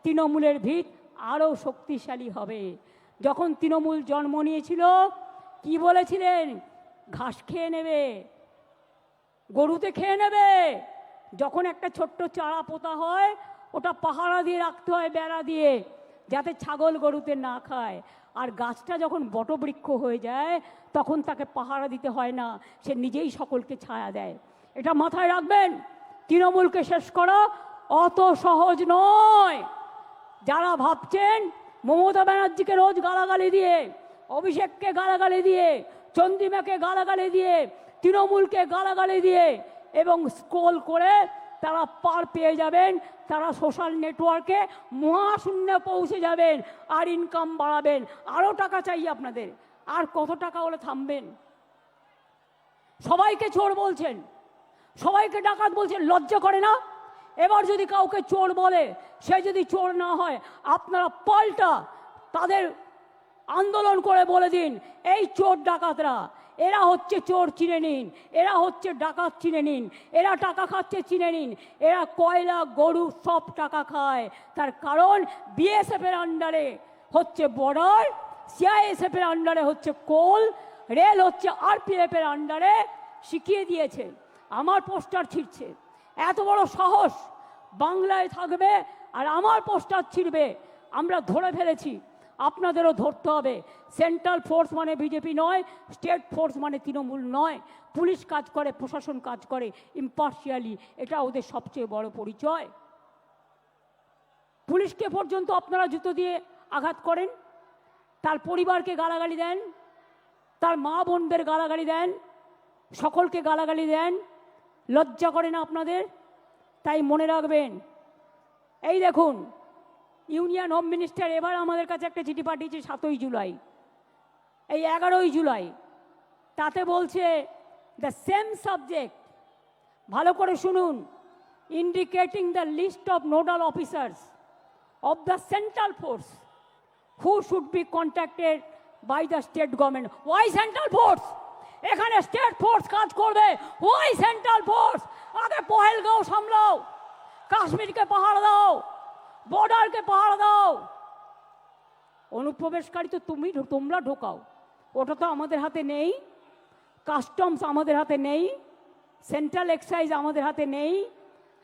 [SPEAKER 1] তৃণমূলের ভিত আরও শক্তিশালী হবে। যখন তৃণমূল জন্ম নিয়েছিল কি বলেছিলেন? ঘাস খেয়ে নেবে, গরুতে খেয়ে নেবে। যখন একটা ছোট্ট চারা পোতা হয় ওটা পাহারা দিয়ে রাখতে হয়, বেড়া দিয়ে, যাতে ছাগল গরুতে না খায়। আর গাছটা যখন বটবৃক্ষ হয়ে যায় তখন তাকে পাহারা দিতে হয় না, সে নিজেই সকলকে ছায়া দেয়। এটা মাথায় রাখবেন। তৃণমূলকে শেষ করা অত সহজ নয়। যারা ভাবছেন মমতা ব্যানার্জিকে রোজ গালাগালি দিয়ে, অভিষেককে গালাগালি দিয়ে, চন্দ্রিমাকে গালাগালি দিয়ে, তৃণমূলকে গালাগালি দিয়ে এবং স্ক্রোল করে তারা পার পেয়ে যাবেন, তারা সোশ্যাল নেটওয়ার্কে মহাশূন্যে পৌঁছে যাবেন আর ইনকাম বাড়াবেন। আরও টাকা চাই আপনাদের, আর কত টাকা হলে থামবেন? সবাইকে চোর বলছেন, সবাইকে ডাকাত বলছেন, লজ্জা করে না? এবার যদি কাউকে চোর বলে, সে যদি চোর না হয়, আপনারা পাল্টা তাদের আন্দোলন করে বলে দিন, এই চোর ডাকাতরা, এরা হচ্ছে চোর, চিনে নিন। এরা হচ্ছে ডাকাত, চিনে নিন। এরা টাকা খাচ্ছে, চিনে নিন। এরা কয়লা, গরু সব টাকা খায়। তার কারণ বিএসএফ এর আন্ডারে হচ্ছে বর্ডার, সিআইএসএফ এর আন্ডারে হচ্ছে কোল, রেল হচ্ছে আরপিএফ এর আন্ডারে। শিখিয়ে দিয়েছে। আমার পোস্টার ছিঁড়ছে, এত বড় সাহস! বাংলায় থাকবে আর আমার পোস্টার ছিঁড়বে। আমরা ধরে ফেলেছি, আপনাদেরও ধরতে হবে। সেন্ট্রাল ফোর্স মানে বিজেপি নয়, স্টেট ফোর্স মানে তৃণমূল নয়। পুলিশ কাজ করে, প্রশাসন কাজ করে ইম্পার্শিয়ালি, এটা ওদের সবচেয়ে বড় পরিচয়। পুলিশকে পর্যন্ত আপনারা জুতো দিয়ে আঘাত করেন, তার পরিবারকে গালাগালি দেন, তার মা বোনদের গালাগালি দেন, সকলকে গালাগালি দেন। লজ্জা করে না আপনাদের? তাই মনে রাখবেন, এই দেখুন, ইউনিয়ন হোম মিনিস্টার এবার আমাদের কাছে একটা চিঠি পাঠিয়েছে 7ই জুলাই, এই 11ই জুলাই। তাতে বলছে দ্য সেম সাবজেক্ট, ভালো করে শুনুন, indicating the list of nodal officers of the central force who should be contacted by the state government. Why central force? এখানে স্টেট ফোর্স কাজ করবে। Why central force? আগে পহেলগাঁও সামলাও, কাশ্মীরকে পাহাড় দাও, বর্ডারকে পাহাড় দাও। অনুপ্রবেশকারী তো তোমরা ঢোকাও, ওটা তো আমাদের হাতে নেই। কাস্টমস আমাদের হাতে নেই, সেন্ট্রাল এক্সাইজ আমাদের হাতে নেই,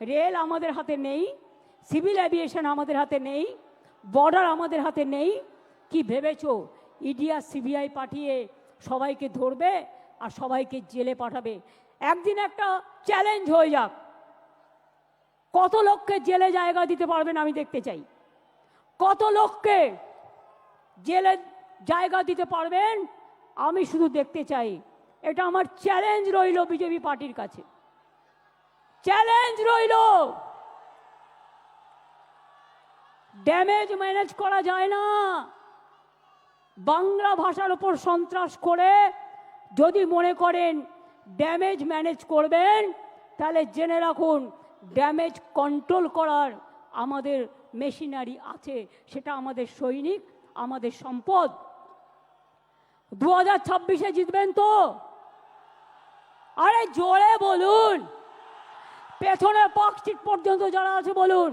[SPEAKER 1] রেল আমাদের হাতে নেই, সিভিল এভিয়েশন আমাদের হাতে নেই, বর্ডার আমাদের হাতে নেই। কি ভেবেছো ইডি আর সিবিআই পাঠিয়ে সবাইকে ধরবে আর সবাইকে জেলে পাঠাবে? একদিন একটা চ্যালেঞ্জ হয়ে যাক, কত লোককে জেলে জায়গা দিতে পারবেন আমি দেখতে চাই। কত লোককে জেলে জায়গা দিতে পারবেন আমি শুধু দেখতে চাই। এটা আমার চ্যালেঞ্জ রইল বিজেপি পার্টির কাছে, চ্যালেঞ্জ রইল। ড্যামেজ ম্যানেজ করা যায় না। বাংলা ভাষার উপর সন্ত্রাস করে যদি মনে করেন ড্যামেজ ম্যানেজ করবেন, তাহলে জেনে রাখুন ড্যামেজ কন্ট্রোল করার আমাদের মেশিনারি আছে, সেটা আমাদের সৈনিক, আমাদের সম্পদ। 2026-এ জিতবেন তো? আরে জোরে বলুন। পেছনে পার্ক স্ট্রিট পর্যন্ত যারা আছে বলুন,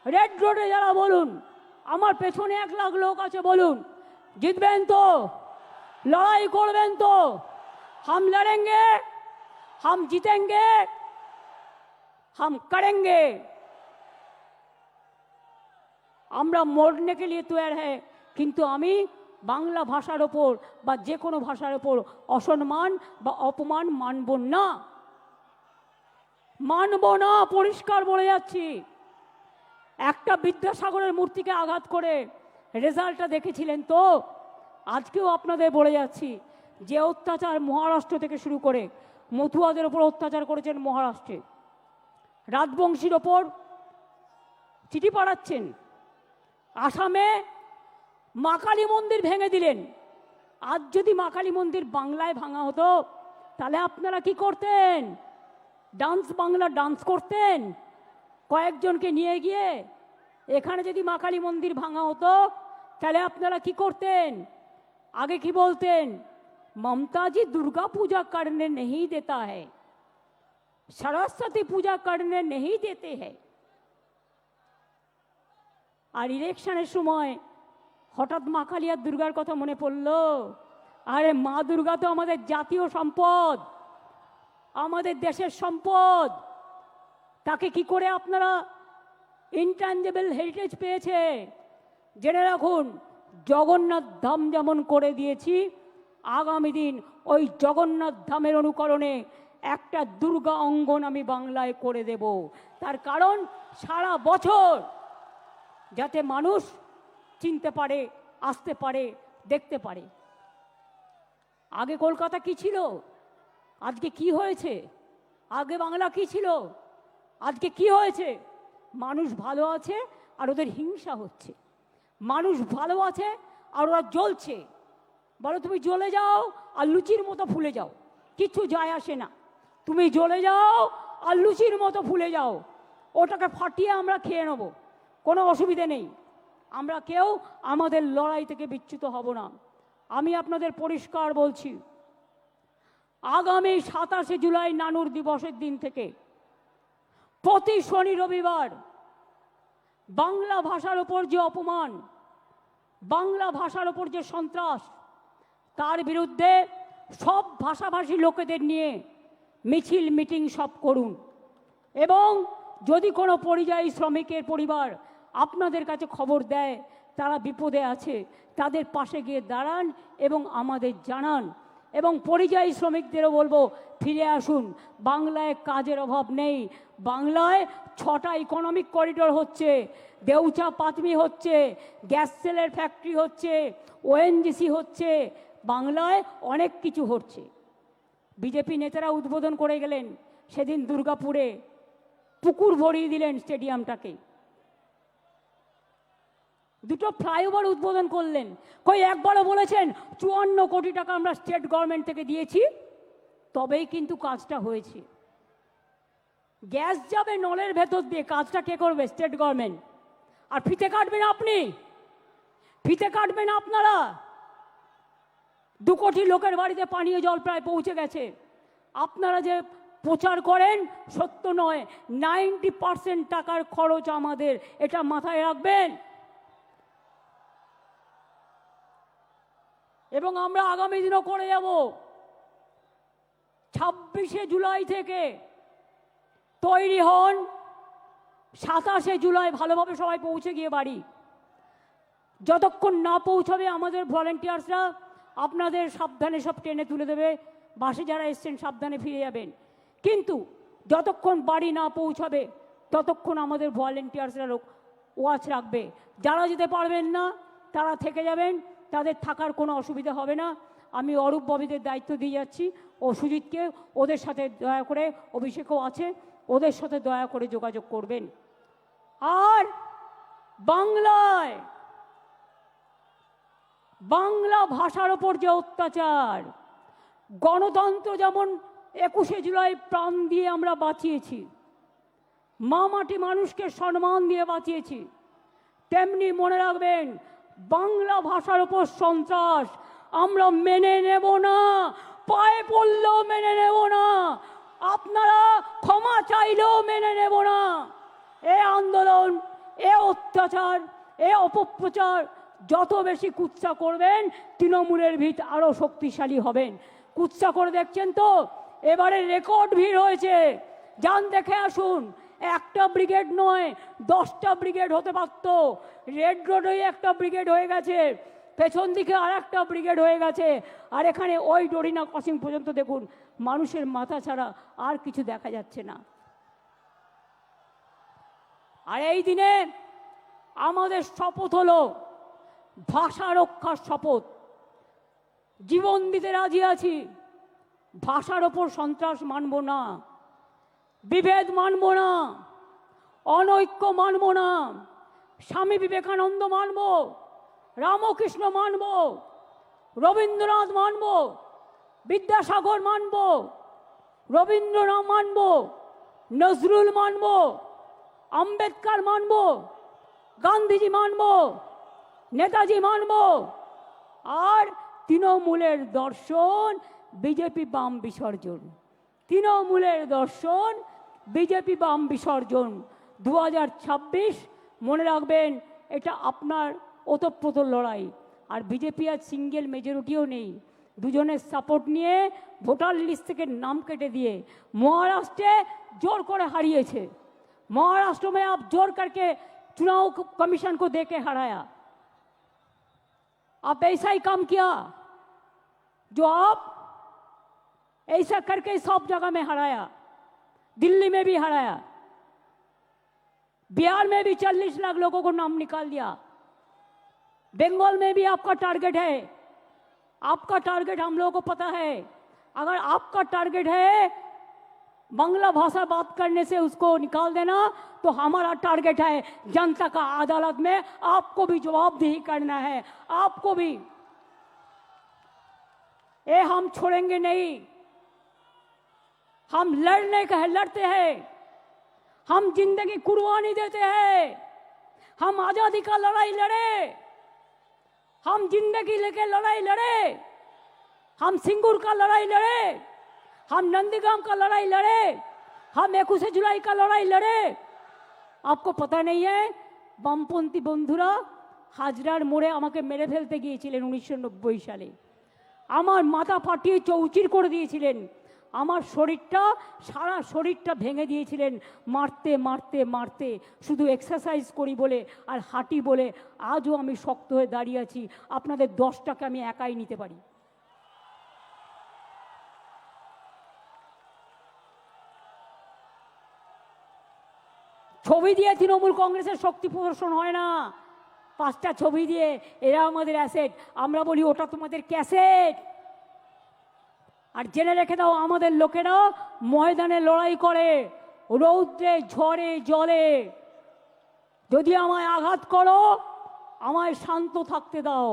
[SPEAKER 1] রেড রোডে যারা বলুন, আমার পেছনে 1 লাখ লোক আছে বলুন, জিতবেন তো? লড়াই করবেন তো? हम लड़ेंगे, हम जीतेंगे, हम करेंगे। আমরা মরने के लिए तैयार है, কিন্তু আমি বাংলা ভাষার ওপর বা যে কোনো ভাষার ওপর অসম্মান বা অপমান মানব না, মানব না, পরিষ্কার বলে যাচ্ছি। একটা বিদ্যাসাগরের মূর্তিকে আঘাত করে রেজাল্টটা দেখেছিলেন তো? আজকেও আপনাদের বলে যাচ্ছি, যে অত্যাচার মহারাষ্ট্র থেকে শুরু করে মতুয়াদের ওপর অত্যাচার করেছেন মহারাষ্ট্রে, রাজবংশীর ওপর চিঠি পাঠাচ্ছেন, আসামে মা কালী মন্দির ভেঙে দিলেন। আজ যদি মা কালী মন্দির বাংলায় ভাঙা হতো, তাহলে আপনারা কি করতেন? ডান্স বাংলা ডান্স করতেন কয়েকজনকে নিয়ে গিয়ে। এখানে যদি মা কালী মন্দির ভাঙা হতো, তাহলে আপনারা কি করতেন? আগে কি বলতেন? ममता जी दुर्गा पूजा करने नहीं देता है, सरस्वती पूजा करने नहीं देते हैं। আর ইলেকশনের সময় হঠাৎ মা কালী আর দুর্গার কথা মনে পড়লো। আরে মা দুর্গা তো আমাদের জাতীয় সম্পদ, আমাদের দেশের সম্পদ। তাকে কি করে আপনারা ইনট্যাঞ্জেবল হেরিটেজ পেয়েছে? জেনে রাখুন, জগন্নাথ ধাম যেমন করে দিয়েছি, আগামী দিন ওই জগন্নাথ ধামের অনুকরণে একটা দুর্গা অঙ্গন আমি বাংলায় করে দেব। তার কারণ সারা বছর যাতে মানুষ চিনতে পারে, আসতে পারে, দেখতে পারে। আগে কলকাতা কি ছিল, আজকে কি হয়েছে? আগে বাংলা কি ছিল, আজকে কি হয়েছে? মানুষ ভালো আছে আর ওদের হিংসা হচ্ছে, মানুষ ভালো আছে আর ওরা জ্বলছে। বলো তুমি জ্বলে যাও আর লুচির মতো ফুলে যাও, কিচ্ছু যায় আসে না। তুমি জ্বলে যাও আর লুচির মতো ফুলে যাও, ওটাকে ফাটিয়ে আমরা খেয়ে নেব, কোনো অসুবিধে নেই। আমরা কেউ আমাদের লড়াই থেকে বিচ্যুত হব না। আমি আপনাদের পরিষ্কার বলছি, আগামী 27শে জুলাই নানুর দিবসের দিন থেকে প্রতি শনি রবিবার বাংলা ভাষার ওপর যে অপমান, বাংলা ভাষার ওপর যে সন্ত্রাস, তার বিরুদ্ধে সব ভাষাভাষী লোকেদের নিয়ে মিছিল মিটিং সব করুন। এবং যদি কোনো পরিযায়ী শ্রমিকের পরিবার আপনাদের কাছে খবর দেয় তারা বিপদে আছে, তাদের পাশে গিয়ে দাঁড়ান এবং আমাদের জানান। এবং পরিযায়ী শ্রমিকদেরও বলবো, ফিরে আসুন, বাংলায় কাজের অভাব নেই। বাংলায় 6টা ইকোনমিক করিডোর হচ্ছে, দেউচা পাতমি হচ্ছে, গ্যাস সেলের ফ্যাক্টরি হচ্ছে, ওএনজিসি হচ্ছে, বাংলায় অনেক কিছু হচ্ছে। বিজেপি নেতারা উদ্বোধন করে গেলেন সেদিন দুর্গাপুরে, পুকুর ভরিয়ে দিলেন স্টেডিয়ামটাকে, 2টো ফ্লাইওভার উদ্বোধন করলেন। কই একবারও বলেছেন 54 কোটি টাকা আমরা স্টেট গভর্নমেন্ট থেকে দিয়েছি, তবেই কিন্তু কাজটা হয়েছে। গ্যাস যাবে নলের ভেতর দিয়ে, কাজটা কে করবে? State government. আর ফিতে কাটবেন আপনি, ফিতে কাটবেন আপনারা। 2 কোটি লোকের বাড়িতে পানীয় জল প্রায় পৌঁছে গেছে। আপনারা যে প্রচার করেন সত্য নয়, 90% টাকার খরচ আমাদের, এটা মাথায় রাখবেন। এবং আমরা আগামী দিনও করে যাব। 26শে জুলাই থেকে তৈরি হন, 27শে জুলাই ভালোভাবে সবাই পৌঁছে গিয়ে বাড়ি। যতক্ষণ না পৌঁছাবে আমাদের ভলেন্টিয়ার্সরা আপনাদের সাবধানে সব টেনে তুলে দেবে, বাসে যারা এসছেন সাবধানে ফিরে যাবেন। কিন্তু যতক্ষণ বাড়ি না পৌঁছাবে ততক্ষণ আমাদের ভলেন্টিয়ার্সরা ওয়াচ রাখবে। যারা যেতে পারবেন না তারা থেকে যাবেন, তাদের থাকার কোনো অসুবিধা হবে না। আমি অরূপ ববিদের দায়িত্ব দিয়ে যাচ্ছি, ও সুজিতকে, ওদের সাথে দয়া করে, অভিষেকও আছে, ওদের সাথে দয়া করে যোগাযোগ করবেন। আর বাংলায় বাংলা ভাষার ওপর যে অত্যাচার, গণতন্ত্র যেমন 21শে জুলাই প্রাণ দিয়ে আমরা বাঁচিয়েছি, মা মাটি মানুষকে সম্মান দিয়ে বাঁচিয়েছি, তেমনি মনে রাখবেন বাংলা ভাষার উপর সন্ত্রাস আমরা মেনে নেব না, পায়ে পড়লেও মেনে নেব না, আপনারা ক্ষমা চাইলেও মেনে নেব না। এ আন্দোলন, এ অত্যাচার, এ অপপ্রচার যত বেশি কুৎসা করবেন তৃণমূলের ভিত আরো শক্তিশালী হবেন। কুৎসা করে দেখছেন তো, এবারে রেকর্ড ভিড় হয়েছে, যান দেখে আসুন। একটা ব্রিগেড নয়, 10টা ব্রিগেড হতে পারত। রেড রোডে একটা ব্রিগেড হয়ে গেছে, পেছন দিকে আর একটা ব্রিগেড হয়ে গেছে, আর এখানে ওই ডরিনা ক্রসিং পর্যন্ত দেখুন, মানুষের মাথা ছাড়া আর কিছু দেখা যাচ্ছে না। আর এই দিনে আমাদের শপথ হলো ভাষা রক্ষার শপথ। জীবন দিতে রাজি আছি, ভাষার ওপর সন্ত্রাস মানব না, বিভেদ মানব না, অনৈক্য মানব না। স্বামী বিবেকানন্দ মানব, রামকৃষ্ণ মানব, রবীন্দ্রনাথ মানব, বিদ্যাসাগর মানব, রবীন্দ্রনাথ মানব, নজরুল মানব, আম্বেদকর মানব, গান্ধীজি মানব, নেতাজি মানব। আর তৃণমূলের দর্শন বিজেপি বাম বিসর্জন, তৃণমূলের দর্শন বিজেপি বাম বিসর্জন। 2026 মনে রাখবেন, এটা আপনার ওতপ্রোত লড়াই। আর বিজেপি আর সিঙ্গেল মেজরিটিও নেই, দুজনের সাপোর্ট নিয়ে ভোটার লিস্ট থেকে নাম কেটে দিয়ে মহারাষ্ট্রে জোর করে হারিয়েছে। महाराष्ट्र में आप जोर करके चुनाव कमीशन को देके हराया। आप ऐसा ही काम किया जो आप ऐसा करके सब जगह में हराया, दिल्ली में भी हराया, बिहार में भी 40 लाख लोगों को नाम निकाल दिया, बंगाल में भी आपका टारगेट है। आपका टारगेट हम लोगों को पता है। अगर आपका टारगेट है बांग्ला भाषा बात करने से उसको निकाल देना, तो हमारा टारगेट है जनता का अदालत में आपको भी जवाबदेही करना है, आपको भी। ये हम छोड़ेंगे नहीं, हम लड़ते हैं, हम जिंदगी कुर्बानी देते हैं, हम आजादी का लड़ाई लड़े, हम जिंदगी लेके लड़ाई लड़े, हम सिंगूर का लड़ाई लड़े, हम नंदीग्राम का लड़ाई लड़े, हम 21 जुलाई का लड़ाई लड़े। आपको पता नहीं है, বামপন্থী বন্ধুরা হাজরার মোড়ে আমাকে মেরে ফেলতে গিয়েছিলেন 1990 সালে। আমার মাথা ফাটিয়ে চৌচির করে দিয়েছিলেন, আমার শরীরটা সারা শরীরটা ভেঙে দিয়েছিলেন মারতে মারতে মারতে। শুধু এক্সারসাইজ করি বলে আর হাঁটি বলে আজও আমি শক্ত হয়ে দাঁড়িয়ে আছি। আপনাদের 10টাকে আমি একাই নিতে পারি। ছবি দিয়ে তৃণমূল কংগ্রেসের শক্তি প্রদর্শন হয় না, 5টা ছবি দিয়ে এরা আমাদের অ্যাসেট, আমরা বলি ওটা তোমাদের ক্যাসেট। আর জেনে রেখে দাও, আমাদের লোকেরা ময়দানে লড়াই করে, রৌদ্রে ঝড়ে জলে। যদি আমায় আঘাত করো, আমায় শান্ত থাকতে দাও,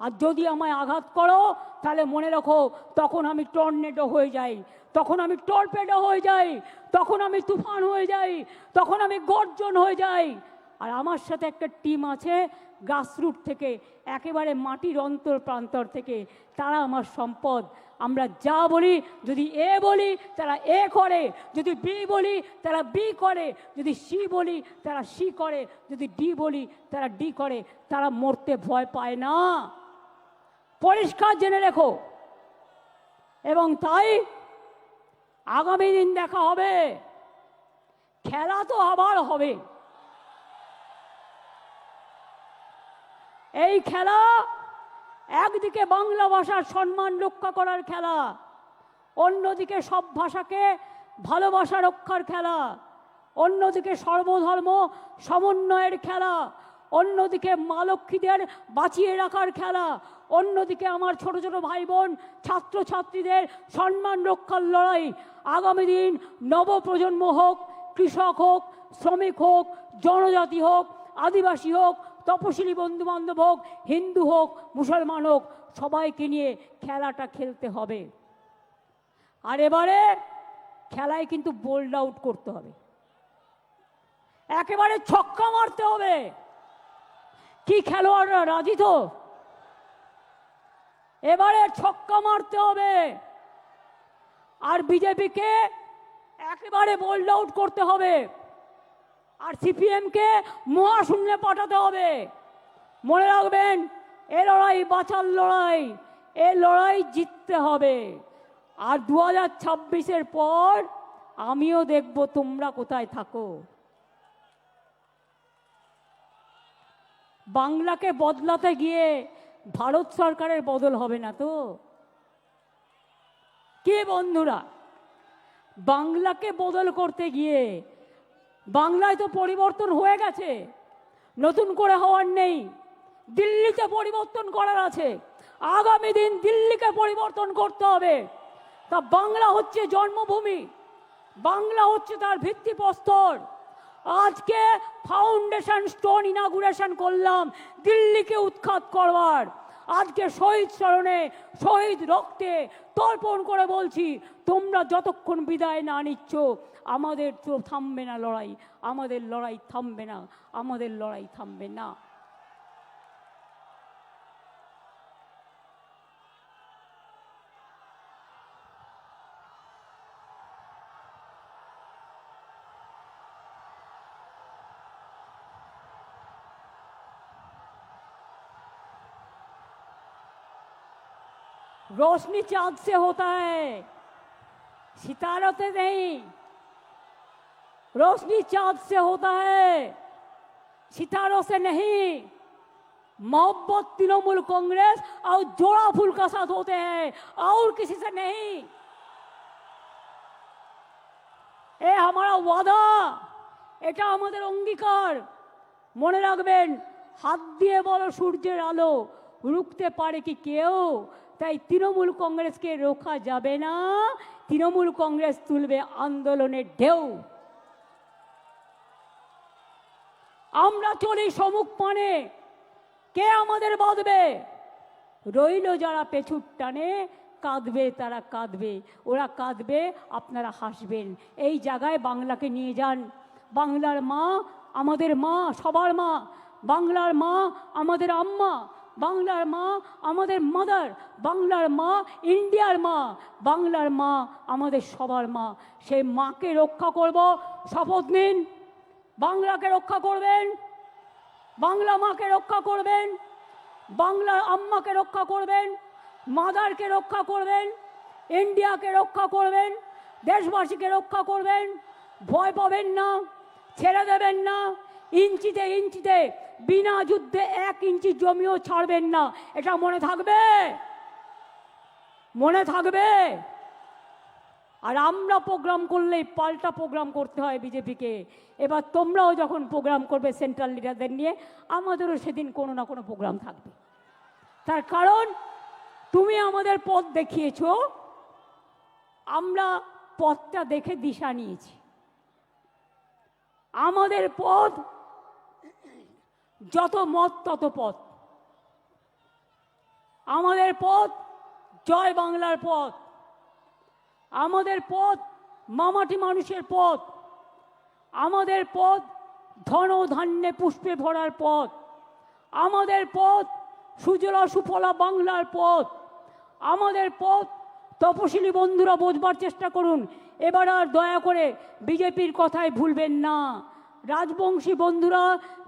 [SPEAKER 1] আর যদি আমায় আঘাত করো তাহলে মনে রাখো তখন আমি টর্নেডো হয়ে যাই, তখন আমি টর্পেডো হয়ে যাই, তখন আমি তুফান হয়ে যাই, তখন আমি গর্জন হয়ে যাই। আর আমার সাথে একটা টিম আছে গ্রাসরুট থেকে, একেবারে মাটির অন্তর প্রান্তর থেকে, তারা আমার সম্পদ। আমরা যা বলি, যদি এ বলি তারা এ করে, যদি বি বলি তারা বি করে, যদি সি বলি তারা সি করে, যদি ডি বলি তারা ডি করে। তারা মরতে ভয় পায় না, পরিষ্কার জেনে রেখো। এবং তাই আগামী দিন দেখা হবে, খেলা তো আবার হবে। এই খেলা একদিকে বাংলা ভাষার সম্মান রক্ষা করার খেলা, অন্যদিকে সব ভাষাকে ভালোবাসা রক্ষার খেলা, অন্যদিকে সর্বধর্ম সমন্বয়ের খেলা, অন্যদিকে মা লক্ষ্মীদের বাঁচিয়ে রাখার খেলা, অন্যদিকে আমার ছোট ছোট ভাই বোন ছাত্রছাত্রীদের সম্মান রক্ষার লড়াই। আগামী দিন নবপ্রজন্ম হোক, কৃষক হোক, শ্রমিক হোক, জনজাতি হোক, আদিবাসী হোক, তপশিলি বন্ধু বান্ধব হোক, হিন্দু হোক, মুসলমান হোক, সবাইকে নিয়ে খেলাটা খেলতে হবে। আর এবারে খেলায় কিন্তু বোল্ড আউট করতে হবে, একেবারে ছক্কা মারতে হবে। কি খেলোয়াড়রা রাজি তো? এবারে ছক্কা মারতে হবে আর বিজেপিকে একেবারে বোল্ড আউট করতে হবে আর সিপিএমকে মহাশূন্যে পাঠাতে হবে। মনে রাখবেন, এ লড়াই বাঁচার লড়াই, এ লড়াই জিততে হবে। আর 2026-এর পর আমিও দেখব তোমরা কোথায় থাকো। বাংলাকে বদলাতে গিয়ে ভারত সরকারের বদল হবে না তো? কে বন্ধুরা, বাংলাকে বদল করতে গিয়ে, বাংলায় তো পরিবর্তন হয়ে গেছে, নতুন করে হওয়ার নেই। দিল্লিতে পরিবর্তন করার আছে, আগামী দিন দিল্লিকে পরিবর্তন করতে হবে। তা বাংলা হচ্ছে জন্মভূমি, বাংলা হচ্ছে তার ভিত্তিপ্রস্তর। আজকে ফাউন্ডেশন স্টোন ইনাগুরেশন করলাম দিল্লিকে উৎখাত করবার। আজকে শহীদ স্মরণে, শহীদ রক্তে তর্পণ করে বলছি, তোমরা যতক্ষণ বিদায় না নিচ্ছ আমাদের তো থামবে না লড়াই, আমাদের লড়াই থামবে না, আমাদের লড়াই থামবে না। रोशनी चांद से होता है, सितारों से नहीं। रोशनी चांद से होता है, सितारों से नहीं। मोहब्बत तृणमूल कांग्रेस और जोड़ा फूल का साथ होते हैं और किसी से नहीं। ये हमारा वादा, এটা আমাদের অঙ্গীকার। মনে রাখবেন, হাত দিয়ে বলো সূর্যের আলো রুখতে পারে কি কেউ? তাই তৃণমূল কংগ্রেসকে রোখা যাবে না, তৃণমূল কংগ্রেস তুলবে আন্দোলনের ঢেউ। আমরা চলি সমুখ পানে, কে আমাদের বাঁধবে? রইল যারা পেছুর টানে, কাঁদবে তারা কাঁদবে, ওরা কাঁদবে আপনারা হাসবেন। এই জায়গায় বাংলাকে নিয়ে যান। বাংলার মা আমাদের মা, সবার মা। বাংলার মা আমাদের আম্মা, বাংলার মা আমাদের মাদার, বাংলার মা ইন্ডিয়ার মা, বাংলার মা আমাদের সবার মা। সেই মাকে রক্ষা করব, শপথ নিন। বাংলাকে রক্ষা করবেন, বাংলা মাকে রক্ষা করবেন, বাংলার আম্মাকে রক্ষা করবেন, মাদারকে রক্ষা করবেন, ইন্ডিয়াকে রক্ষা করবেন, দেশবাসীকে রক্ষা করবেন। ভয় পাবেন না, ছেড়ে দেবেন না। ইঞ্চিতে ইঞ্চিতে, বিনা যুদ্ধে 1 ইঞ্চি জমিও ছাড়বেন না। এটা মনে থাকবে, মনে থাকবে। আর আমরা প্রোগ্রাম করলেই পাল্টা প্রোগ্রাম করতে হয় বিজেপিকে। এবার তোমরাও যখন প্রোগ্রাম করবে সেন্ট্রাল লিডারদের নিয়ে, আমাদেরও সেদিন কোনো না কোনো প্রোগ্রাম থাকবে। তার কারণ তুমি আমাদের পথ দেখিয়েছ, আমরা পথটা দেখে দিশা নিয়েছি। আমাদের পথ যত মত তত পথ, আমাদের পথ জয় বাংলার পথ, আমাদের পথ মামাটি মানুষের পথ, আমাদের পথ ধন ধান্যে পুষ্পে ভরার পথ, আমাদের পথ সুজলা সুফলা বাংলার পথ, আমাদের পথ। তপশিলি বন্ধুরা বোঝবার চেষ্টা করুন, এবার আর দয়া করে বিজেপির কথায় ভুলবেন না। রাজবংশী বন্ধুরা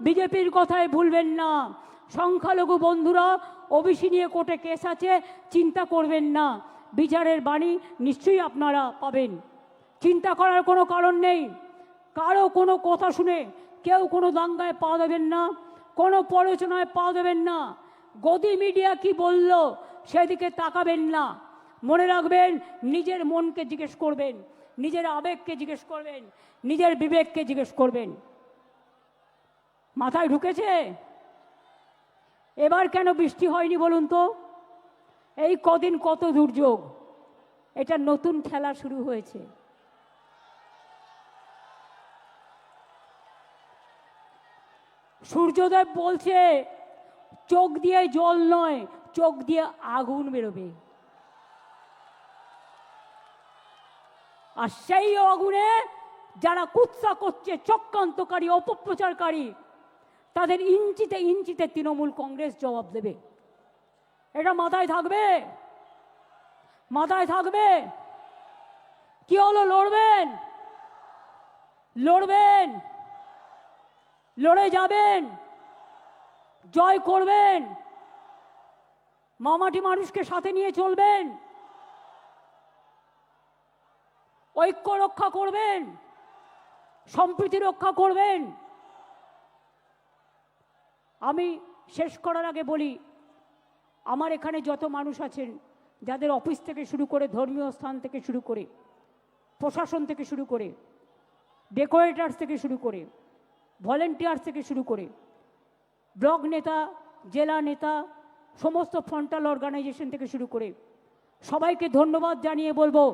[SPEAKER 1] বিজেপির কথায় ভুলবেন না। সংখ্যালঘু বন্ধুরা, ওবিসি নিয়ে কোর্টে কেস আছে, চিন্তা করবেন না। বিচারের বাণী নিশ্চয়ই আপনারা পাবেন, চিন্তা করার কোনো কারণ নেই। কারো কোনো কথা শুনে কেউ কোনো দাঙ্গায় পা দেবেন না, কোনো প্ররোচনায় পা দেবেন না। গদি মিডিয়া কি বলল সেদিকে তাকাবেন না। মনে রাখবেন, নিজের মনকে জিজ্ঞেস করবেন, নিজের আবেগকে জিজ্ঞেস করবেন, নিজের বিবেককে জিজ্ঞেস করবেন। মাথায় ঢুকেছে? এবার কেন বৃষ্টি হয়নি বলুন তো? এই কদিন কত দুর্যোগ, এটা নতুন খেলা শুরু হয়েছে। সূর্যদেব বলছে চোখ দিয়ে জল নয়, চোখ দিয়ে আগুন বেরোবে। আর সেই আগুনে যারা কুৎসা করছে, চক্রান্তকারী, অপপ্রচারকারী, তাদের ইঞ্চিতে ইঞ্চিতে তৃণমূল কংগ্রেস জবাব দেবে। এটা মাথায় থাকবে, মাথায় থাকবে। কি হলো? লড়বেন, লড়বেন, লড়ে যাবেন, জয় করবেন, মামাটি মানুষকে সাথে নিয়ে চলবেন, ঐক্য রক্ষা করবেন, সম্প্রীতি রক্ষা করবেন। আমি শেষ করার আগে বলি, আমার এখানে যত মানুষ আছেন, যাদের অফিস থেকে শুরু করে, ধর্মীয় স্থান থেকে শুরু করে, প্রশাসন থেকে শুরু করে, ডেকোরেটার্স থেকে শুরু করে, ভলেন্টিয়ার্স থেকে শুরু করে, ব্লক নেতা, জেলা নেতা, সমস্ত ফ্রন্টাল অর্গানাইজেশন থেকে শুরু করে সবাইকে ধন্যবাদ জানিয়ে বলবো,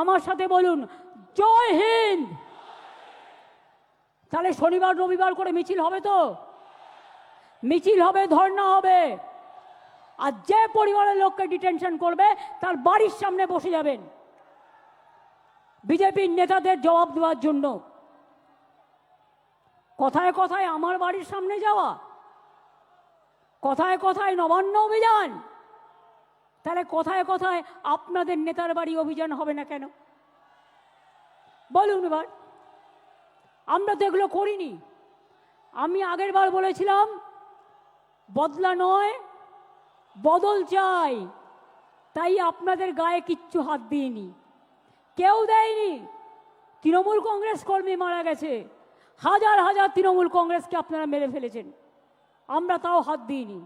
[SPEAKER 1] আমার সাথে বলুন জয় হিন্দ। তাহলে শনিবার রবিবার করে মিছিল হবে তো? মিছিল হবে, ধর্ণা হবে। আর যে পরিবারের লোককে ডিটেনশন করবে তার বাড়ির সামনে বসে যাবেন বিজেপির নেতাদের জবাব দেওয়ার জন্য। কথায় কথায় আমার বাড়ির সামনে যাওয়া, কথায় কথায় নবান্ন অভিযান, তাহলে কথায় কথায় আপনাদের নেতার বাড়ি অভিযান হবে না কেন? বলুন এবার। আমরা তো এগুলো করিনি। আমি আগের বার বলেছিলাম বদলা নয়, বদল চাই। তাই আপনাদের গায়ে কিচ্ছু হাত দিইনি, কেউ দেয়নি। তৃণমূল কংগ্রেস কর্মী মারা গেছে, হাজার হাজার তৃণমূল কংগ্রেসকে আপনারা মেরে ফেলেছেন, আমরা তাও হাত দিইনি।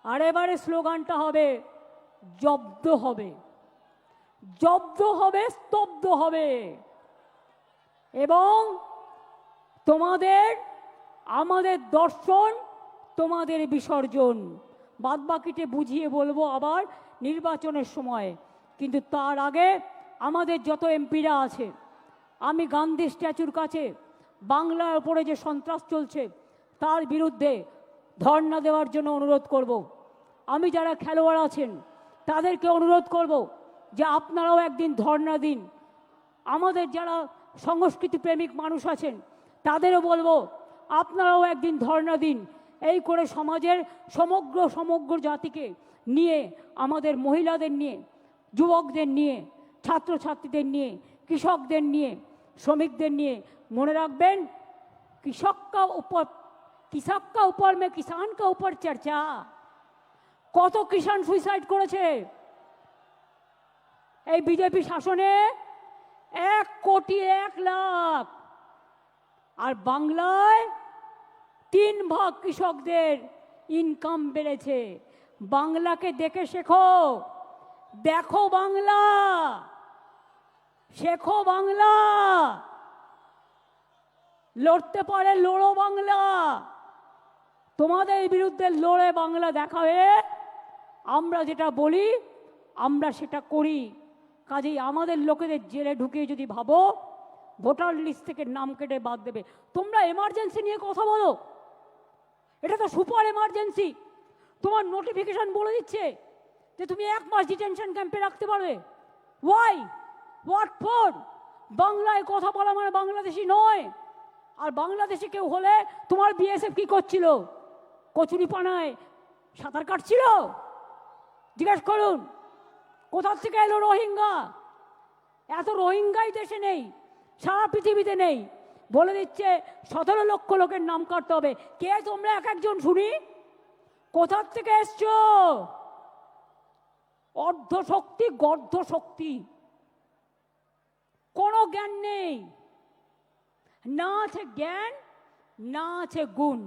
[SPEAKER 1] আর এবারে স্লোগানটা হবে জব্দ হবে, জব্দ হবে, স্তব্ধ হবে। এবং তোমাদের, আমাদের দর্শন, তোমাদের বিসর্জন। বাদবাকিতে বুঝিয়ে বলবো আবার নির্বাচনের সময়। কিন্তু তার আগে আমাদের যত এমপিরা আছে, আমি গান্ধী স্ট্যাচুর কাছে বাংলার উপরে যে সন্ত্রাস চলছে তার বিরুদ্ধে ধর্ণা দেওয়ার জন্য অনুরোধ করব। আমি যারা খেলোয়াড় আছেন তাদেরকে অনুরোধ করব যে আপনারাও একদিন ধর্ণা দিন। আমাদের যারা সংস্কৃতি প্রেমিক মানুষ আছেন তাদেরও বলবো আপনারাও একদিন ধর্ণা দিন। এই করে সমাজের সমগ্র জাতিকে নিয়ে, আমাদের মহিলাদের নিয়ে, যুবকদের নিয়ে, ছাত্রছাত্রীদের নিয়ে, কৃষকদের নিয়ে, শ্রমিকদের নিয়ে, মনে রাখবেন কৃষক কা উপর মে কিষান কা উপর চর্চা। কত কিষান সুইসাইড করেছে এই বিজেপি শাসনে? 1,01,00,000। আর বাংলায় 3 ভাগ কৃষকদের ইনকাম বেড়েছে। বাংলাকে দেখে শেখো, দেখো বাংলা, শেখো বাংলা। লড়তে পারে লড়ো বাংলা। তোমাদের বিরুদ্ধে লড়ে বাংলা দেখাবে। আমরা যেটা বলি আমরা সেটা করি। কাজেই আমাদের লোকেদের জেলে ঢুকিয়ে যদি ভাবো ভোটার লিস্ট থেকে নাম কেটে বাদ দেবে, তোমরা এমার্জেন্সি নিয়ে কথা বলো, এটা তো সুপার এমার্জেন্সি। তোমার নোটিফিকেশন বলে দিচ্ছে যে তুমি 1 মাস ডিটেনশন ক্যাম্পে রাখতে পারবে। ওয়াই? What for? বাংলায় কথা বলা মানে বাংলাদেশি নয়। আর বাংলাদেশে কেউ হলে তোমার বিএসএফ কি করছিল? কচুরিপানায় সাঁতার কাটছিল? জিজ্ঞেস করুন। কোথা থেকে এলো রোহিঙ্গা? এত রোহিঙ্গাই দেশে নেই, সারা পৃথিবীতে নেই। বলে দিচ্ছে 17 লক্ষ লোকের নাম কাটতে হবে। কে তোমরা এক একজন শুনি? কোথা থেকে এসছো? অর্ধ শক্তি, গর্ধ শক্তি, কোনো জ্ঞান নেই। না আছে জ্ঞান, না আছে গুণ।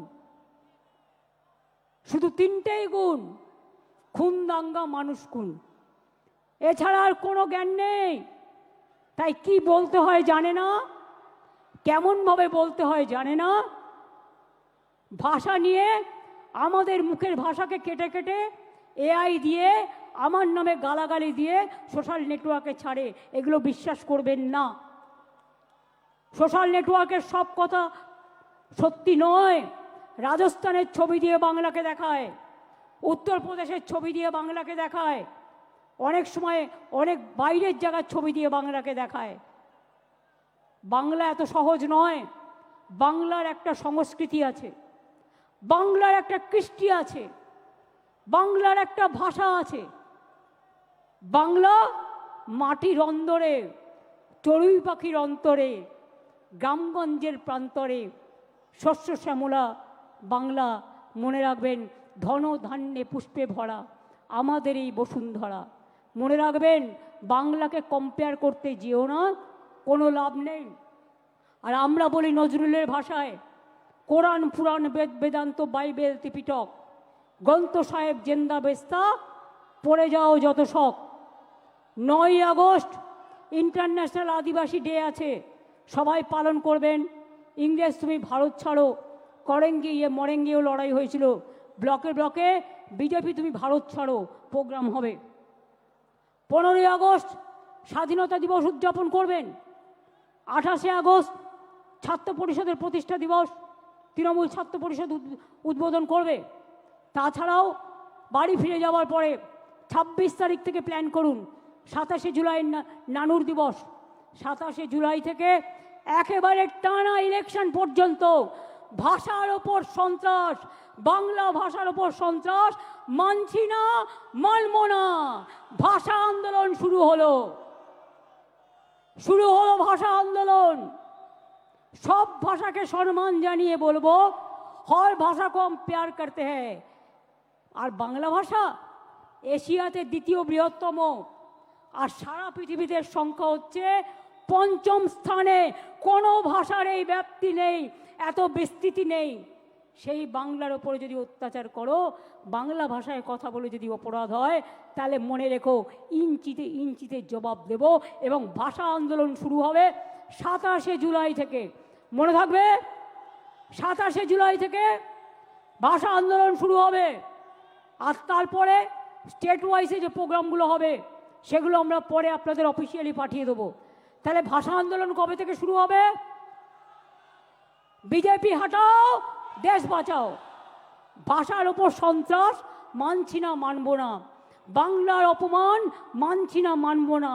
[SPEAKER 1] শুধু 3টেই গুণ: খুন, দাঙ্গা, মানুষ খুন। এছাড়া আর কোনো জ্ঞান নেই। তাই কি বলতে হয় জানে না, কেমন ভাবে বলতে হয় জানে না। ভাষা নিয়ে আমাদের মুখের ভাষাকে কেটে কেটে এআই দিয়ে আমার নামে গালাগালি দিয়ে সোশ্যাল নেটওয়ার্কে ছাড়ে। এগুলো বিশ্বাস করবেন না। সোশ্যাল নেটওয়ার্কের সব কথা সত্যি নয়। রাজস্থানের ছবি দিয়ে বাংলাকে দেখায়, উত্তরপ্রদেশের ছবি দিয়ে বাংলাকে দেখায়, অনেক সময় অনেক বাইরের জায়গার ছবি দিয়ে বাংলাকে দেখায়। বাংলা এত সহজ নয়। বাংলার একটা সংস্কৃতি আছে, বাংলার একটা কৃষ্টি আছে, বাংলার একটা ভাষা আছে। বাংলা মাটির অন্দরে, চড়ুই পাখির অন্তরে, গ্রামগঞ্জের প্রান্তরে শস্য শ্যামলা বাংলা। মনে রাখবেন, ধন ধান্যে পুষ্পে ভরা আমাদের এই বসুন্ধরা। মনে রাখবেন, বাংলাকে কম্পেয়ার করতে যেও না, কোনো লাভ নেই। আর আমরা বলি নজরুলের ভাষায়, কোরআন পুরাণ বেদ বেদান্ত বাইবেল ত্রিপিটক গ্রন্থ সাহেব জেন্দা বেস্তা, পড়ে যাও যত শখ। 9ই আগস্ট ইন্টারন্যাশনাল আদিবাসী ডে আছে, সবাই পালন করবেন। ইংরেজ তুমি ভারত ছাড়ো করেঙ্গে ইয়ে মরেঙ্গেও লড়াই হয়েছিল, ব্লকে ব্লকে বিজেপি তুমি ভারত ছাড়ো প্রোগ্রাম হবে। 15ই আগস্ট স্বাধীনতা দিবস উদযাপন করবেন। 28শে আগস্ট ছাত্র পরিষদের প্রতিষ্ঠা দিবস, তৃণমূল ছাত্র পরিষদ উদ্বোধন করবে। তাছাড়াও বাড়ি ফিরে যাওয়ার পরে 26 তারিখ থেকে প্ল্যান করুন 27শে জুলাই নানুর দিবস। 27শে জুলাই থেকে একেবারে টানা ইলেকশন পর্যন্ত ভাষার ওপর সন্ত্রাস, বাংলা ভাষার ওপর সন্ত্রাস মানছি না, মানব না। ভাষা আন্দোলন শুরু হলো, শুরু হলো ভাষা আন্দোলন। সব ভাষাকে সম্মান জানিয়ে বলবো, হর ভাষা কো हम प्यार करते हैं। আর বাংলা ভাষা এশিয়াতে দ্বিতীয় বৃহত্তম, আর সারা পৃথিবীতে সংখ্যা হচ্ছে 5ম স্থানে। কোনো ভাষার এই ব্যাপ্তি নেই, এত বিস্তৃতি নেই। সেই বাংলার ওপরে যদি অত্যাচার করো, বাংলা ভাষায় কথা বলে যদি অপরাধ হয়, তাহলে মনে রেখো ইঞ্চিতে ইঞ্চিতে জবাব দেব। এবং ভাষা আন্দোলন শুরু হবে 27শে জুলাই থেকে। মনে থাকবে, 27শে জুলাই থেকে ভাষা আন্দোলন শুরু হবে। আর তারপরে স্টেট ওয়াইজে যে প্রোগ্রামগুলো হবে সেগুলো আমরা পরে আপনাদের অফিসিয়ালি পাঠিয়ে দেবো। তাহলে ভাষা আন্দোলন কবে থেকে শুরু হবে? বিজেপি হাটাও, দেশ বাঁচাও। ভাষার ওপর সন্ত্রাস মানছি না, মানব না। বাংলার অপমান মানছি না, মানব না।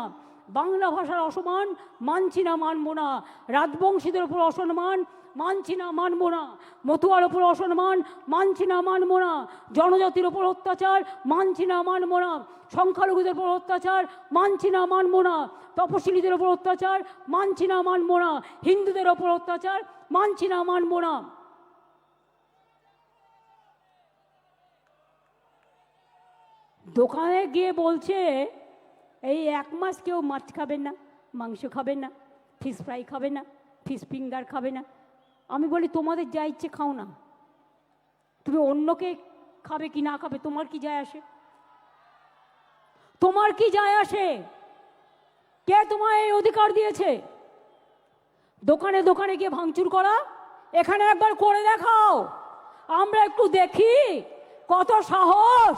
[SPEAKER 1] বাংলা ভাষার অসম্মান মানছি না, মানব না। রাজবংশীদের ওপর অসম্মান মানছি না, মানব না। মতুয়ার ওপর অসম্মান মানছি না, মানব না। জনজাতির ওপর অত্যাচার মানছি না, মানব না। সংখ্যালঘুদের ওপর অত্যাচার মানছি না, মানব না। তপশিলীদের ওপর অত্যাচার মানছি না, মানব না। হিন্দুদের ওপর অত্যাচার মানছি না, মানব না। দোকানে গিয়ে বলছে এই 1 মাস কেউ মাছ খাবেন না, মাংস খাবেন না, ফিশ ফ্রাই খাবে না, ফিশ ফিঙ্গার খাবে না। আমি বলি তোমাদের যা ইচ্ছে খাও না, তুমি অন্যকে খাবে কি না খাবে তোমার কি যায় আসে? তোমার কি যায় আসে? কে তোমায় এই অধিকার দিয়েছে দোকানে দোকানে গিয়ে ভাঙচুর করা? এখানে একবার করে দেখাও, আমরা একটু দেখি কত সাহস,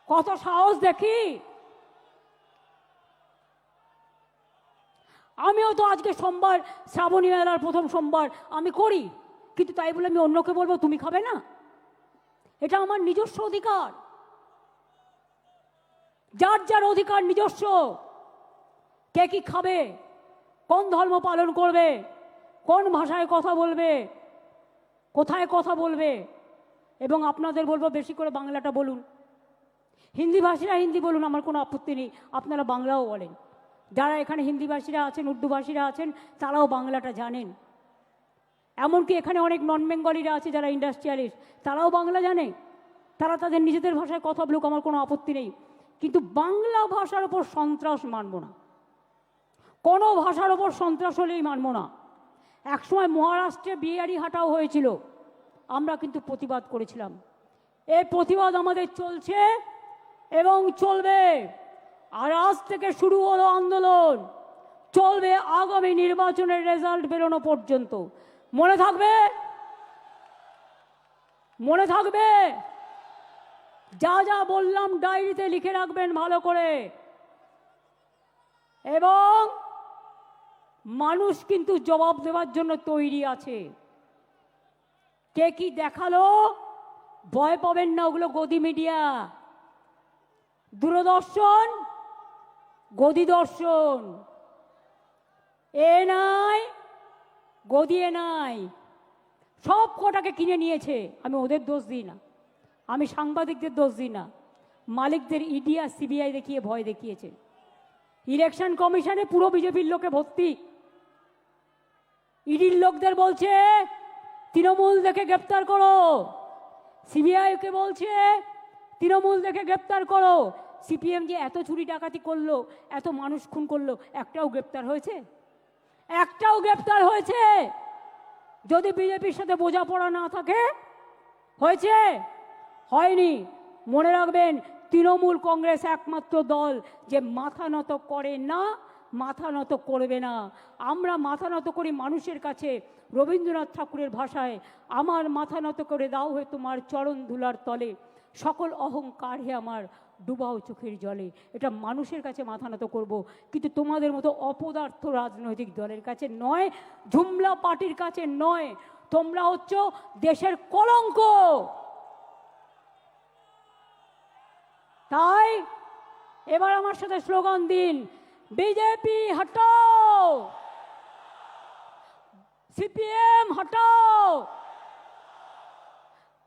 [SPEAKER 1] কত সাহস দেখি। আমিও তো আজকে সোমবার, শ্রাবণী মেলার প্রথম সোমবার আমি করি, কিন্তু তাই বলে আমি অন্যকে বলবো তুমি খাবে না? এটা আমার নিজস্ব অধিকার। যার যার অধিকার নিজস্ব। কে কি খাবে, কোন ধর্ম পালন করবে, কোন ভাষায় কথা বলবে, কোথায় কথা বলবে। এবং আপনাদের বলবো বেশি করে বাংলাটা বলুন। হিন্দি ভাষীরা হিন্দি বলুন, আমার কোনো আপত্তি নেই, আপনারা বাংলাও বলেন। যারা এখানে হিন্দিভাষীরা আছেন, উর্দুভাষীরা আছেন, তারাও বাংলাটা জানেন। এমনকি এখানে অনেক নন বেঙ্গলিরা আছে যারা ইন্ডাস্ট্রিয়ালিস্ট, তারাও বাংলা জানে। তারা তাদের নিজেদের ভাষায় কথা বলুক, আমার কোনো আপত্তি নেই। কিন্তু বাংলা ভাষার ওপর সন্ত্রাস মানব না, কোনো ভাষার ওপর সন্ত্রাস হলেই মানব না। একসময় মহারাষ্ট্রে বিহারি হাটাও হয়েছিল, আমরা কিন্তু প্রতিবাদ করেছিলাম। এই প্রতিবাদ আমাদের চলছে এবং চলবে। আর আজ থেকে শুরু হলো আন্দোলন, চলবে আগামী নির্বাচনের রেজাল্ট বেরোনো পর্যন্ত। মনে থাকবে, মনে থাকবে। যা যা বললাম ডায়েরিতে লিখে রাখবেন ভালো করে। এবং মানুষ কিন্তু জবাব দেওয়ার জন্য তৈরি আছে। কে কি দেখালো ভয় পাবেন না, ওগুলো গদি মিডিয়া, দূরদর্শন, গদি দর্শন। এ নাই, গদিয়ে নাই, সব কটাকে কিনে নিয়েছে। আমি ওদের দোষ দিই না, আমি সাংবাদিকদের দোষ দিই না, মালিকদের ইডি আর সিবিআই দেখিয়ে ভয় দেখিয়েছে। ইলেকশন কমিশনে পুরো বিজেপির লোকে ভর্তি। ইডির লোকদের বলছে তৃণমূল দেখে গ্রেপ্তার করো, সিবিআইকে বলছে তৃণমূল দেখে গ্রেপ্তার করো। সিপিএম যে এত চুরি ডাকাতি করলো, এত মানুষ খুন করলো, একটাও গ্রেপ্তার হয়েছে? একটাও গ্রেপ্তার হয়েছে? যদি বিজেপির সাথে বোঝাপড়া না থাকে, হয়েছে? হয়নি। মনে রাখবেন, তৃণমূল কংগ্রেস একমাত্র দল যে মাথা নত করে না, মাথা নত করবে না। আমরা মাথা নত করি মানুষের কাছে। রবীন্দ্রনাথ ঠাকুরের ভাষায়, আমার মাথা নত করে দাও হে তোমার চরণ ধুলার তলে, সকল অহংকার হে আমার ডুবাও চোখের জলে। এটা মানুষের কাছে মাথা নত করব, কিন্তু তোমাদের মতো অপদার্থ রাজনৈতিক দলের কাছে নয়, ঝুমলা পার্টির কাছে নয়। তোমরা হচ্ছ দেশের কলঙ্ক। তাই এবার আমার সাথে স্লোগান দিন, বিজেপি হটাও, সিপিএম হটাও।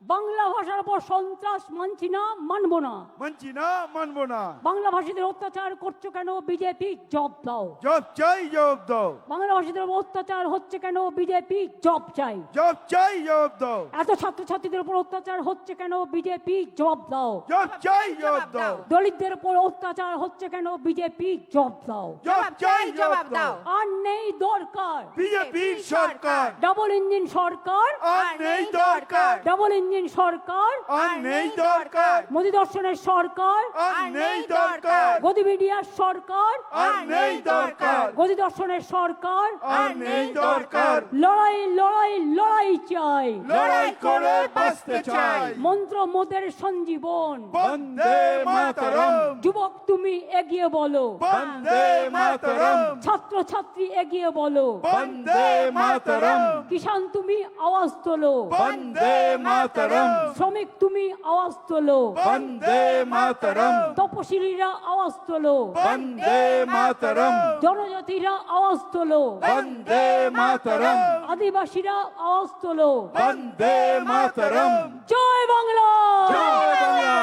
[SPEAKER 1] বাংলা ভাষার উপর সন্ত্রাস মানছি না, মানবো না,
[SPEAKER 2] মানছি না, মানবো না।
[SPEAKER 1] বাংলা ভাষীদের অত্যাচার করছো কেন? বিজেপি জব দাও,
[SPEAKER 2] জব চাই, জব দাও।
[SPEAKER 1] বাংলা ভাষীদের উপর অত্যাচার হচ্ছে কেন? বিজেপি জব চাই,
[SPEAKER 2] জব চাই, জব দাও।
[SPEAKER 1] এত ছাত্রছাত্রীদের উপর অত্যাচার হচ্ছে কেন? বিজেপি জব দাও।
[SPEAKER 2] জব চাই, জব দাও।
[SPEAKER 1] দলিতদের উপর অত্যাচার হচ্ছে কেন? বিজেপি জব দাও।
[SPEAKER 2] জব চাই, জব দাও।
[SPEAKER 1] আর নেই দরকার
[SPEAKER 2] বিজেপির সরকার,
[SPEAKER 1] ডাবল ইঞ্জিন সরকার,
[SPEAKER 2] আর নেই দরকার।
[SPEAKER 1] ডাবল ইঞ্জিন সরকার,
[SPEAKER 2] আর নেই দরকার।
[SPEAKER 1] মোদী দর্শনের সরকার,
[SPEAKER 2] আর নেই দরকার।
[SPEAKER 1] গদি মিডিয়ার সরকার,
[SPEAKER 2] আর নেই দরকার।
[SPEAKER 1] গদি দর্শনের সরকার,
[SPEAKER 2] আর নেই দরকার।
[SPEAKER 1] লড়াই লড়াই লড়াই চাই,
[SPEAKER 2] লড়াই করে বাঁচতে চাই।
[SPEAKER 1] মন্ত্র মোদের সঞ্জীবন।
[SPEAKER 2] বন্দে মাতরম,
[SPEAKER 1] যুবক তুমি এগিয়ে বলো,
[SPEAKER 2] বন্দে মাতরম,
[SPEAKER 1] ছাত্র ছাত্রী এগিয়ে বলো,
[SPEAKER 2] বন্দে মাতরম,
[SPEAKER 1] কিষান তুমি আওয়াজ তোলো,
[SPEAKER 2] বন্দে মাতরম,
[SPEAKER 1] শ্রমিক তুমি আওয়াজ তোলো,
[SPEAKER 2] বন্দে মাতরম,
[SPEAKER 1] তপশিলীরা আওয়াজ তোলো,
[SPEAKER 2] বন্দে মাতরম,
[SPEAKER 1] জনজাতিরা আওয়াজ তোলো,
[SPEAKER 2] বন্দে মাতরম,
[SPEAKER 1] আদিবাসীরা আওয়াজ তোলো।
[SPEAKER 2] বন্দে মাতরম।
[SPEAKER 1] জয় বাংলা,
[SPEAKER 2] জয় বাংলা,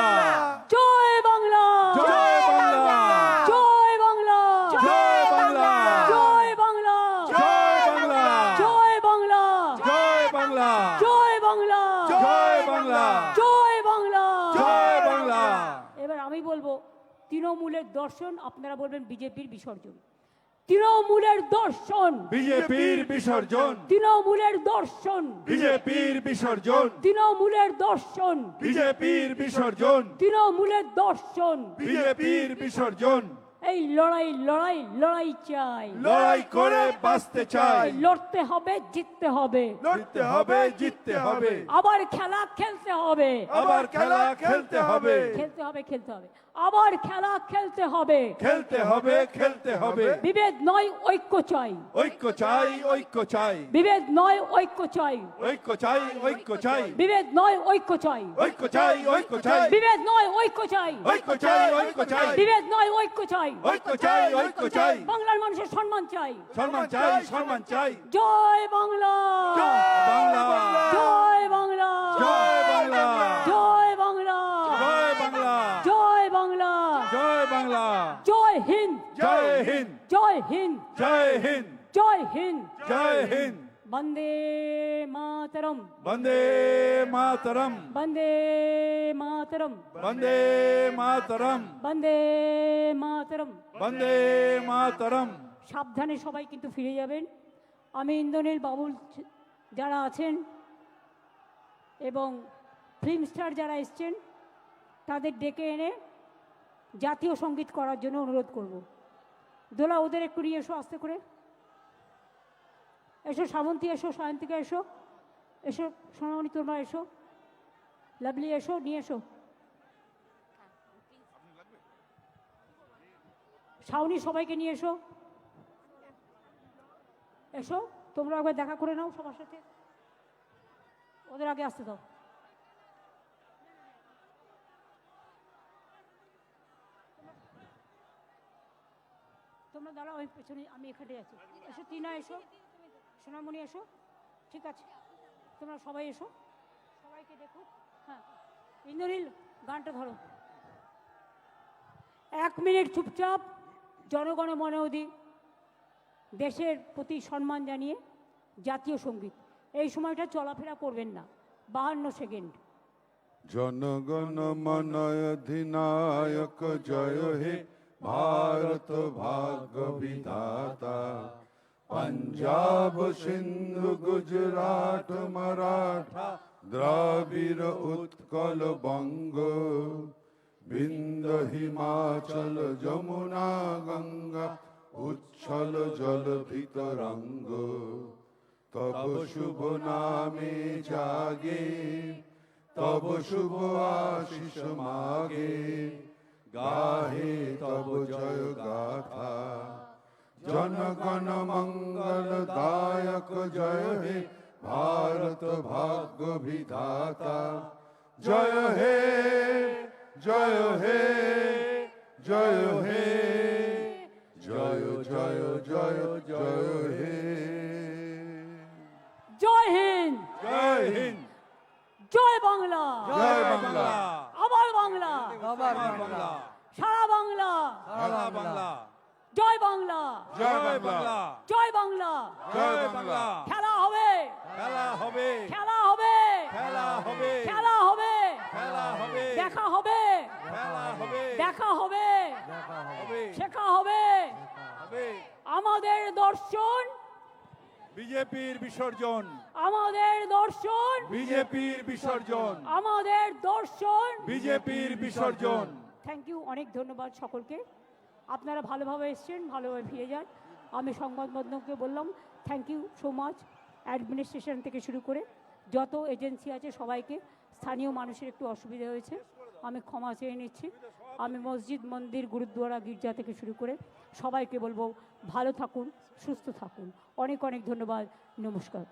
[SPEAKER 1] জয় বাংলা,
[SPEAKER 2] জয় বাংলা,
[SPEAKER 1] জয় বাংলা,
[SPEAKER 2] জয় বাংলা,
[SPEAKER 1] জয় বাংলা,
[SPEAKER 2] জয় বাংলা,
[SPEAKER 1] জয় বাংলা,
[SPEAKER 2] জয় বাংলা,
[SPEAKER 1] জয় বাংলা,
[SPEAKER 2] জয় বাংলা,
[SPEAKER 1] জয় বাংলা,
[SPEAKER 2] জয় বাংলা।
[SPEAKER 1] এবার আমি বলবো তৃণমূলের দর্শন, আপনারা বলবেন বিজেপির বিসর্জন। তৃণমূলের দর্শন,
[SPEAKER 2] বিজেপির বিসর্জন,
[SPEAKER 1] তৃণমূলের দর্শন,
[SPEAKER 2] বিজেপির বিসর্জন,
[SPEAKER 1] তৃণমূলের দর্শন,
[SPEAKER 2] বিজেপির বিসর্জন,
[SPEAKER 1] তৃণমূলের দর্শন।
[SPEAKER 2] বিজেপির বিসর্জন।
[SPEAKER 1] এই লড়াই লড়াই লড়াই চাই,
[SPEAKER 2] লড়াই করে বাঁচতে চাই।
[SPEAKER 1] লড়তে হবে, জিততে হবে,
[SPEAKER 2] লড়তে হবে, জিততে হবে,
[SPEAKER 1] আবার খেলা খেলতে হবে,
[SPEAKER 2] আবার খেলা খেলতে হবে,
[SPEAKER 1] খেলতে হবে, খেলতে হবে, আবার খেলা খেলতে হবে।
[SPEAKER 2] খেলতে হবে, খেলতে হবে।
[SPEAKER 1] বিভেদ নয়, ঐক্য চাই,
[SPEAKER 2] ঐক্য চাই, ঐক্য চাই,
[SPEAKER 1] বিভেদ নয়, ঐক্য চাই,
[SPEAKER 2] ঐক্য চাই, ঐক্য চাই,
[SPEAKER 1] বিভেদ নয়, ঐক্য চাই,
[SPEAKER 2] ঐক্য চাই, ঐক্য চাই,
[SPEAKER 1] বিভেদ নয়, ঐক্য চাই,
[SPEAKER 2] ঐক্য চাই, ঐক্য চাই,
[SPEAKER 1] বিভেদ নয়, ঐক্য চাই,
[SPEAKER 2] ঐক্য চাই, ঐক্য চাই।
[SPEAKER 1] বাংলার মানুষের সম্মান চাই।
[SPEAKER 2] সম্মান চাই, সম্মান চাই।
[SPEAKER 1] জয় বাংলা,
[SPEAKER 2] বাংলা,
[SPEAKER 1] জয় বাংলা,
[SPEAKER 2] জয় বাংলা,
[SPEAKER 1] জয় বাংলা,
[SPEAKER 2] জয় বাংলা,
[SPEAKER 1] জয় বাংলা,
[SPEAKER 2] জয় বাংলা,
[SPEAKER 1] জয় হিন্দ,
[SPEAKER 2] জয় হিন্দ,
[SPEAKER 1] জয় হিন্দ,
[SPEAKER 2] জয় হিন্দ,
[SPEAKER 1] জয় হিন্দ।
[SPEAKER 2] জয় হিন্দ।
[SPEAKER 1] বন্দে মাতরম,
[SPEAKER 2] বন্দে মাতরম,
[SPEAKER 1] বন্দে মাতরম,
[SPEAKER 2] বন্দে মাতরম,
[SPEAKER 1] বন্দে মাতরম।
[SPEAKER 2] বন্দে মাতরম।
[SPEAKER 1] সাবধানে সবাই কিন্তু ফিরে যাবেন। আমি ইন্দ্রনীল বাবুল যারা আছেন এবং ফিল্ম স্টার যারা এসছেন তাদের ডেকে এনে জাতীয় সঙ্গীত করার জন্য অনুরোধ করব। দোলা ওদের একটু নিয়ে এসো আস্তে করে। এসো শ্রাবন্তী, এসো সায়ন্তিকা, এসো এসো সোনামণি, তোমরা এসো, লাভলি এসো, নিয়ে এসো। শাওনি সবাইকে নিয়ে এসো, এসো তোমরা একবার দেখা করে নাও সবার সাথে, ওদের আগে আসতে দাও। তোমরা তোমরা দাঁড়াও, আমি পেছনে, আমি এখানে আছি। এসো টিনা, এসো সোনামণি, এসো। ঠিক আছে, তোমরা সবাই এসো, সবাইকে দেখো। হ্যাঁ, ইন্দ্রনীল গানটা ধরো। 1 মিনিট চুপচাপ জনগণ মন অধি, দেশের প্রতি সম্মান জানিয়ে জাতীয় সঙ্গীত। এই সময়টা চলাফেরা করবেন না, 52 সেকেন্ড।
[SPEAKER 2] জনগণ মন অধিনায়ক জয় হে ভারত ভাগ্য বিধাতা, পঞ্জাব সিন্ধু গুজরাট মারাঠা দ্রাবিড় উৎকল বঙ্গ, বিন্দ হিমাচল যমুনা গঙ্গা উচ্ছল জল ভিতরঙ্গ, তব শুভ নামে জাগে তব শুভ আশিস মাগে, গাহে তব জয় গাথা, জনগণ মঙ্গল দায়ক জয় হে ভারত ভাগ্য বিধাতা, জয় হে জয় হে জয় হে জয় জয় জয় জয় হে।
[SPEAKER 1] জয় হিন্দ,
[SPEAKER 2] জয় হিন্দ,
[SPEAKER 1] জয় বাংলা,
[SPEAKER 2] জয় বাংলা,
[SPEAKER 1] আবার বাংলা,
[SPEAKER 2] আবার বাংলা,
[SPEAKER 1] সারা বাংলা,
[SPEAKER 2] সারা বাংলা,
[SPEAKER 1] জয় বাংলা,
[SPEAKER 2] জয় বাংলা,
[SPEAKER 1] জয় বাংলা।
[SPEAKER 2] জয় বাংলা।
[SPEAKER 1] খেলা হবে,
[SPEAKER 2] খেলা হবে,
[SPEAKER 1] খেলা হবে,
[SPEAKER 2] খেলা হবে,
[SPEAKER 1] খেলা হবে,
[SPEAKER 2] খেলা হবে,
[SPEAKER 1] দেখা হবে,
[SPEAKER 2] খেলা হবে,
[SPEAKER 1] দেখা হবে,
[SPEAKER 2] হবে,
[SPEAKER 1] শেখা হবে।
[SPEAKER 2] হবে।
[SPEAKER 1] আমাদের দর্শন,
[SPEAKER 2] বিজেপির বিসর্জন,
[SPEAKER 1] আমাদের দর্শন,
[SPEAKER 2] বিজেপির বিসর্জন,
[SPEAKER 1] আমাদের দর্শন।
[SPEAKER 2] বিজেপির বিসর্জন।
[SPEAKER 1] থ্যাংক ইউ, অনেক ধন্যবাদ সকলকে। আপনারা ভালোভাবে এসছেন, ভালোভাবে ফিরে যান। আমি সংবাদ মাধ্যমকে বললাম thank you so much, administration থেকে শুরু করে যত এজেন্সি আছে সবাইকে। স্থানীয় মানুষের একটু অসুবিধা হয়েছে, আমি ক্ষমা চেয়ে নিচ্ছি। আমি মসজিদ, মন্দির, গুরুদ্বারা, গির্জা থেকে শুরু করে সবাইকে বলবো ভালো থাকুন, সুস্থ থাকুন। অনেক অনেক ধন্যবাদ, নমস্কার।